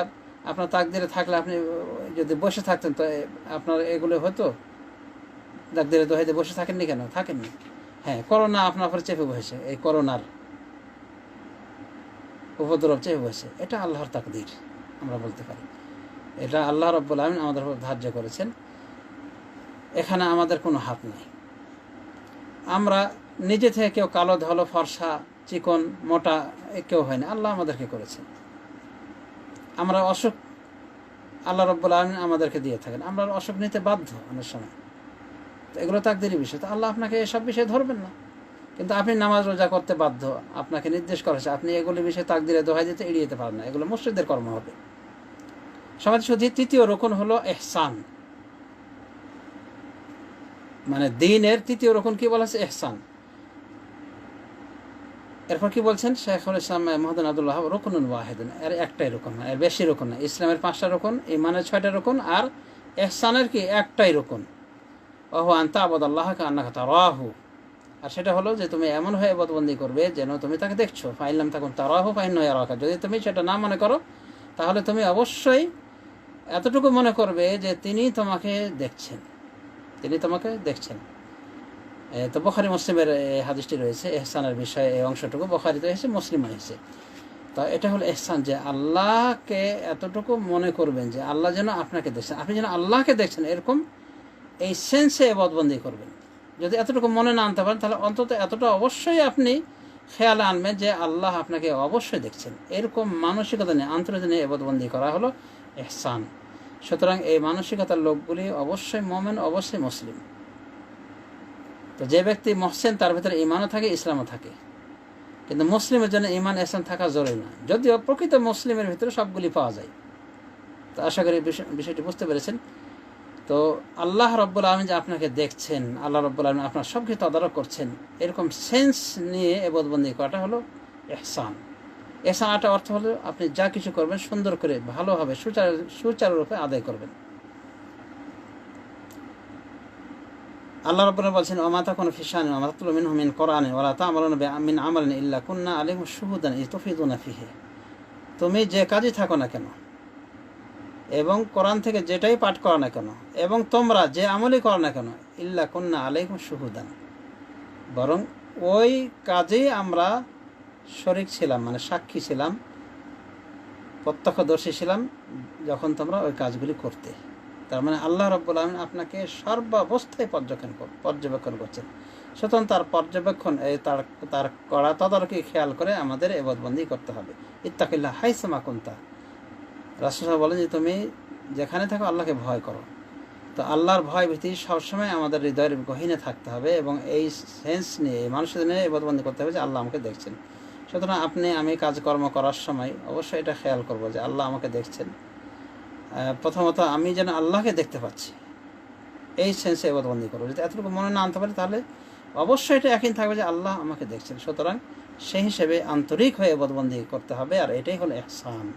আপনার তাকদীরে থাকলে, আপনি যদি বসে থাকতেন তো আপনার এগুলো হতো? তাকদীরে দোহাই দিয়ে বসে থাকেননি কেন? থাকেননি। হ্যাঁ, করোনা আপনার উপরে চেপে বসেছে, এই করোনার উপদ্রব চেপে বসেছে, এটা আল্লাহর তাকদীর আমরা বলতে পারি। এটা আল্লাহ রাব্বুল আলামিন আমাদের উপর ধার্য করেছেন, এখানে আমাদের কোনো হাত নেই। আমরা নিজে থেকে কেউ কালো ধলো ফর্সা চিকন মোটা কেউ হয় না, আল্লাহ আমাদেরকে করেছেন। আমরা অসুখ আল্লাহ রাব্বুল আলামিন আমাদেরকে দিয়ে থাকেন, আমরা অসুখ নিতে বাধ্য অনেক সময়। তো এগুলো তাকদীরের বিষয়, তো আল্লাহ আপনাকে এসব বিষয়ে ধরবেন না। কিন্তু আপনি নামাজ রোজা করতে বাধ্য, আপনাকে নির্দেশ করেছে, আপনি এগুলি বিষয়ে তাকদীরে দোহাই দিতে এড়িয়ে যেতে পারেন না, এগুলো মুশরিকদের কর্ম হবে। সমাজ শুধু তৃতীয় রকম হলো ইহসান, মানে দ্বীনের তৃতীয় রকম কি বলা হচ্ছে? ইহসান। এরপর কি বলছেন শেখুল ইসলাম মুহাম্মদ আব্দুল্লাহ? রুকনুন ওয়াহিদুন, এর একটাই রকম, এর বেশি রকম না। ইসলামের 5টা রকম, ঈমানের 6টা রকম, আর ইহসানের কি একটাই রকম, ওহু আন তা'বুদাল্লাহা কাআন্নাকা তারাহু। আর সেটা হলো যে তুমি এমন হয়ে ইবাদতবন্দি করবে যেন তুমি তাকে দেখছো। ফাইন লাম তাকুন তারাহু ফাইন্নাহু ইয়ারাকা, যদি তুমি সেটা না মনে করো তাহলে তুমি অবশ্যই এতটুকু মনে করবে যে তিনি তোমাকে দেখছেন, তিনি তোমাকে দেখছেন। তো বুখারী মুসলিমের এই হাদিসটি রয়েছে ইহসানের বিষয়ে, এই অংশটুকু বুখারীতে এসেছে, মুসলিমে এসেছে। তো এটা হলো ইহসান, যে আল্লাহকে এতটুকু মনে করবেন যে আল্লাহ যেন আপনাকে দেখছেন, আপনি যেন আল্লাহকে দেখছেন, এরকম এই সেন্সে ইবাদতবন্দি করবেন। যদি এতটুকু মনে না আনতে পারেন তাহলে অন্তত এতটা অবশ্যই আপনি খেয়ালে আনবেন যে আল্লাহ আপনাকে অবশ্যই দেখছেন। এরকম মানসিকতা নিয়ে, আন্তরিকতা নিয়ে ইবাদতবন্দি করা হলো ইহসান। সুতরাং এই মানসিকতার লোকগুলি অবশ্যই মুমিন, অবশ্যই মুসলিম। তো যে ব্যক্তি মুহসিন তার ভিতরে ঈমানও থাকে, ইসলামও থাকে। কিন্তু মুসলিমের জন্য ঈমান ইহসান থাকা জরুরি না, যদিও প্রকৃত মুসলিমের ভিতরে সবগুলি পাওয়া যায়। তো আশা করি বিষয়টি বুঝতে পেরেছেন। তো আল্লাহ রাব্বুল আলামিন যে আপনাকে দেখছেন, আল্লাহ রাব্বুল আলামিন আপনার সব কিছু তদারক করছেন, এরকম সেন্স নিয়ে ইবাদতবন্দি করাটা হলো ইহসান। ইহসান একটা অর্থ হলো আপনি যা কিছু করবেন সুন্দর করে, ভালোভাবে, সুচারুরূপে আদায় করবেন। আল্লাহ রাব্বুল আলামিন বলছেন, ওয়া মা তাকুনু ফি শানিন ওয়া মা তাতলু মিনহু মিন কুরআনিন ওয়া লা তা'মালুনা মিন আমালিন ইল্লা কুন্না আলাইকুম শুহুদান ইয তুফিদুনা ফিহি। তুমি যে কাজই থাকো না কেন এবং কোরআন থেকে যেটাই পাঠ করো না কেন এবং তোমরা যে আমলই করো না কেন, ইল্লা কুন্না আলাইকুম শুহুদান, বরং ওই কাজেই আমরা শরীক ছিলাম, মানে সাক্ষী ছিলাম, প্রত্যক্ষদর্শী ছিলাম যখন তোমরা ওই কাজগুলি করতে। তার মানে আল্লাহ রাব্বুল আলামিন আপনাকে সর্বাবস্থায় পর্যবেক্ষণ করছেন। সুতরাং তার পর্যবেক্ষণ, তার কড়া তদারকি খেয়াল করে আমাদের ইবাদতবন্দি করতে হবে। ইত্তাকিল্লাহ হাইসুমা কুনতা, রাসূল বলেন যে তুমি যেখানে থাকো আল্লাহকে ভয় করো। তো আল্লাহর ভয় ভীতি সবসময় আমাদের হৃদয়ের গহীনে থাকতে হবে এবং এই সেন্স নিয়ে, এই মানুষের নিয়ে ইবাদতবন্দি করতে হবে যে আল্লাহ আমাকে দেখছেন। সুতরাং আমি কাজকর্ম করার সময় অবশ্যই এটা খেয়াল করব যে আল্লাহ আমাকে দেখছেন। প্রথমত আমি যেন আল্লাহকে দেখতে পাচ্ছি, এই সেন্সে ইবাদতবন্দি করবো। যদি এতটুকু মনে না আনতে পারি তাহলে অবশ্যই এটা একই থাকবে যে আল্লাহ আমাকে দেখছেন। সুতরাং সেই হিসেবে আন্তরিক হয়ে ইবাদতবন্দি করতে হবে, আর এটাই হলো ইহসান।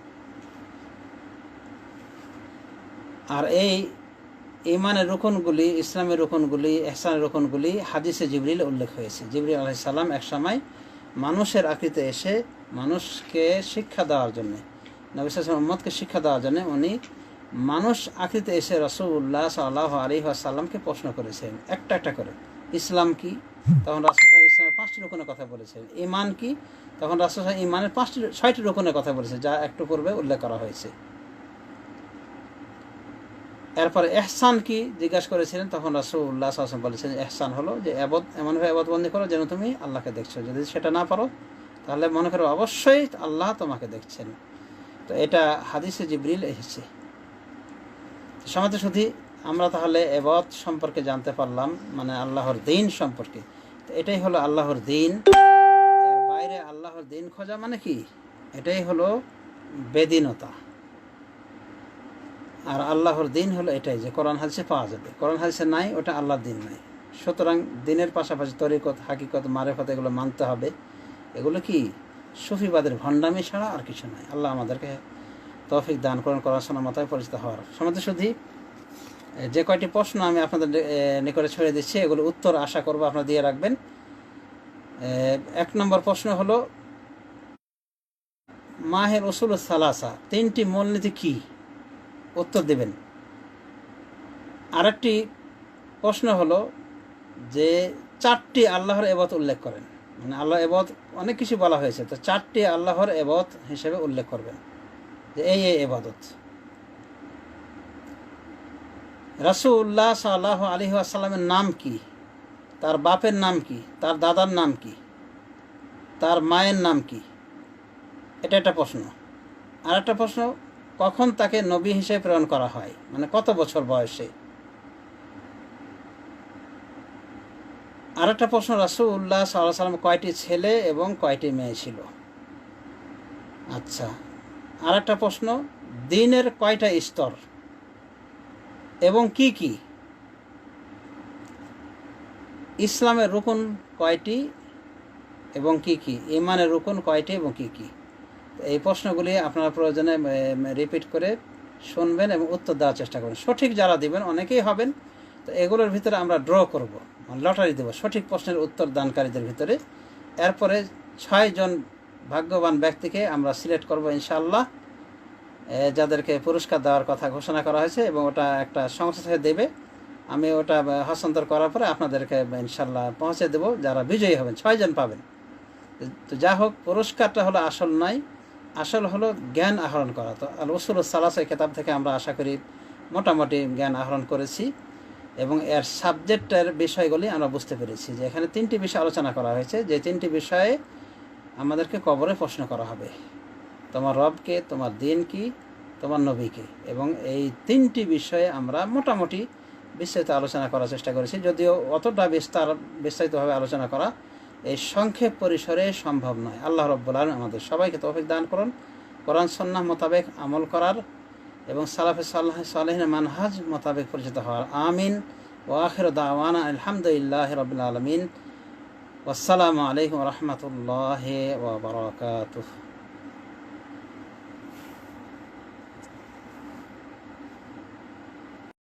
আর এই ঈমানের রুকনগুলি, ইসলামের রুকনগুলি, ইহসানের রুকনগুলি হাদিসে জিবরিল উল্লেখ হয়েছে। জিবরিল আলাইহিস সালাম এক সময় মানুষের আকৃতিতে এসে মানুষকে শিক্ষা দেওয়ার জন্যে, নবী সাল্লাল্লাহু আলাইহি ওয়াসাল্লাম উম্মতকে শিক্ষা দেওয়ার জন্য উনি মানুষ আকৃতিতে এসে রাসূলুল্লাহ সাল্লাল্লাহু আলাইহি ওয়াসাল্লামকে প্রশ্ন করেছেন একটা একটা করে। ইসলাম কি? তখন রাসূল ইসলামের 5টি রুকনের কথা বলেছেন। ঈমান কি? তখন রাসূল ঈমানের 6টি রুকনের কথা বলেছে, যা একটু পূর্বে উল্লেখ করা হয়েছে। এরপরে ইহসান কি জিজ্ঞাসা করেছিলেন, তখন রাসূলুল্লাহ সাল্লাল্লাহু আলাইহি ওয়াসাল্লাম বলেছেন ইহসান হলো যে এমনভাবে ইবাদতবন্দি করো যেন তুমি আল্লাহকে দেখছো। যদি সেটা না পারো তাহলে মনে করো অবশ্যই আল্লাহ তোমাকে দেখছেন। তো এটা হাদিসে জিবরিল এসেছে। সমাজে শুধু আমরা তাহলে ইবাদত সম্পর্কে জানতে পারলাম, মানে আল্লাহর দ্বীন সম্পর্কে। তো এটাই হলো আল্লাহর দ্বীন। এর বাইরে আল্লাহর দ্বীন খোঁজা মানে কি? এটাই হলো বেদীনতা। আর আল্লাহর দিন হলো এটাই যে কোরআন হাদিসে পাওয়া যাবে, কোরআন হাদিসে নাই ওটা আল্লাহর দিন নাই। সুতরাং দিনের পাশাপাশি তরিকত, হাকিকত, মারেফত এগুলো মানতে হবে। এগুলো কি সুফিবাদের ভণ্ডামি ছাড়া আর কিছু নয়। আল্লাহ আমাদেরকে তৌফিক দান করেন কোরআন সুন্নাহর মাথায় পরিচিত হওয়ার। সমাজে শুধু যে কয়টি প্রশ্ন আমি আপনাদের নিকটে ছড়িয়ে দিচ্ছি এগুলো উত্তর আশা করব আপনারা দিয়ে রাখবেন। 1 নম্বর প্রশ্ন হলো মাহের উসুল সালাসা, 3টি মূলনীতি কি? উত্তর দেবেন। আরেকটি প্রশ্ন হলো যে 4টি আল্লাহর ইবাদত উল্লেখ করেন, মানে আল্লাহ ইবাদত অনেক কিছু বলা হয়েছে, তো 4টি আল্লাহর ইবাদত হিসেবে উল্লেখ করবেন যে এই ইবাদত। রাসূলুল্লাহ সাল্লাল্লাহু আলাইহি ওয়াসাল্লামের নাম কি? তার বাপের নাম কি? তার দাদার নাম কি? তার মায়ের নাম কি? এটা একটা প্রশ্ন। আর একটা প্রশ্ন, কখন তাকে নবী হিসেবে প্রেরণ করা হয়, মানে কত বছর বয়সে? আর একটা প্রশ্ন, রাসূলুল্লাহ সাল্লাল্লাহু আলাইহি ওয়াসাল্লাম কয়টি ছেলে এবং কয়টি মেয়ে ছিল? আচ্ছা, আর একটা প্রশ্ন, দ্বীনের কয়টা স্তর এবং কি কি? ইসলামের রুকন কয়টি এবং কি কি? ঈমানের রুকন কয়টি এবং কি কি? এই প্রশ্নগুলি আপনারা প্রয়োজনে রিপিট করে শুনবেন এবং উত্তর দেওয়ার চেষ্টা করবেন। সঠিক যারা দিবেন অনেকেই হবেন, তো এগুলোর ভিতরে আমরা ড্র করব, লটারি দেব সঠিক প্রশ্নের উত্তর দানকারীদের ভিতরে। এরপরে 6 জন ভাগ্যবান ব্যক্তিকে আমরা সিলেক্ট করব ইনশাআল্লাহ, যাদেরকে পুরস্কার দেওয়ার কথা ঘোষণা করা হয়েছে, এবং ওটা একটা সংস্থা থেকে দেবে। আমি ওটা হস্তান্তর করার পরে আপনাদেরকে ইনশাআল্লাহ পৌঁছে দেব, যারা বিজয়ী হবেন 6 জন পাবেন। তো যা হোক, পুরস্কারটা হলো আসল নয়, আসল হলো জ্ঞান আহরণ করা। তো আল উসুল সালাসা কিতাব থেকে আমরা আশা করি মোটামুটি জ্ঞান আহরণ করেছি, এবং এর সাবজেক্টের বিষয়গুলি আমরা বুঝতে পেরেছি যে এখানে 3টি বিষয় আলোচনা করা হয়েছে, যে 3টি বিষয়ে আমাদেরকে কবরে প্রশ্ন করা হবে। তোমার রবকে, তোমার দিন কি, তোমার নবীকে, এবং এই 3টি বিষয়ে আমরা মোটামুটি বিস্তারিত আলোচনা করার চেষ্টা করেছি, যদিও অতটা বিস্তারিতভাবে আলোচনা করা এই সংক্ষেপ পরিসরে সম্ভব নয়। আল্লাহ রাব্বুল আলামিন আমাদের সবাইকে তৌফিক দান করুন কোরআন সুন্নাহ মোতাবেক আমল করার এবং সালাফে সালেহিনের মানহাজ মোতাবেক পরিচিত হওয়ার। আমিন। ওয়া আখিরু দাওয়ানা আলহামদুলিল্লাহি রাব্বিল আলামিন। ওয়াসসালামু আলাইকুম ওয়া রাহমাতুল্লাহি ওয়া বারাকাতুহু।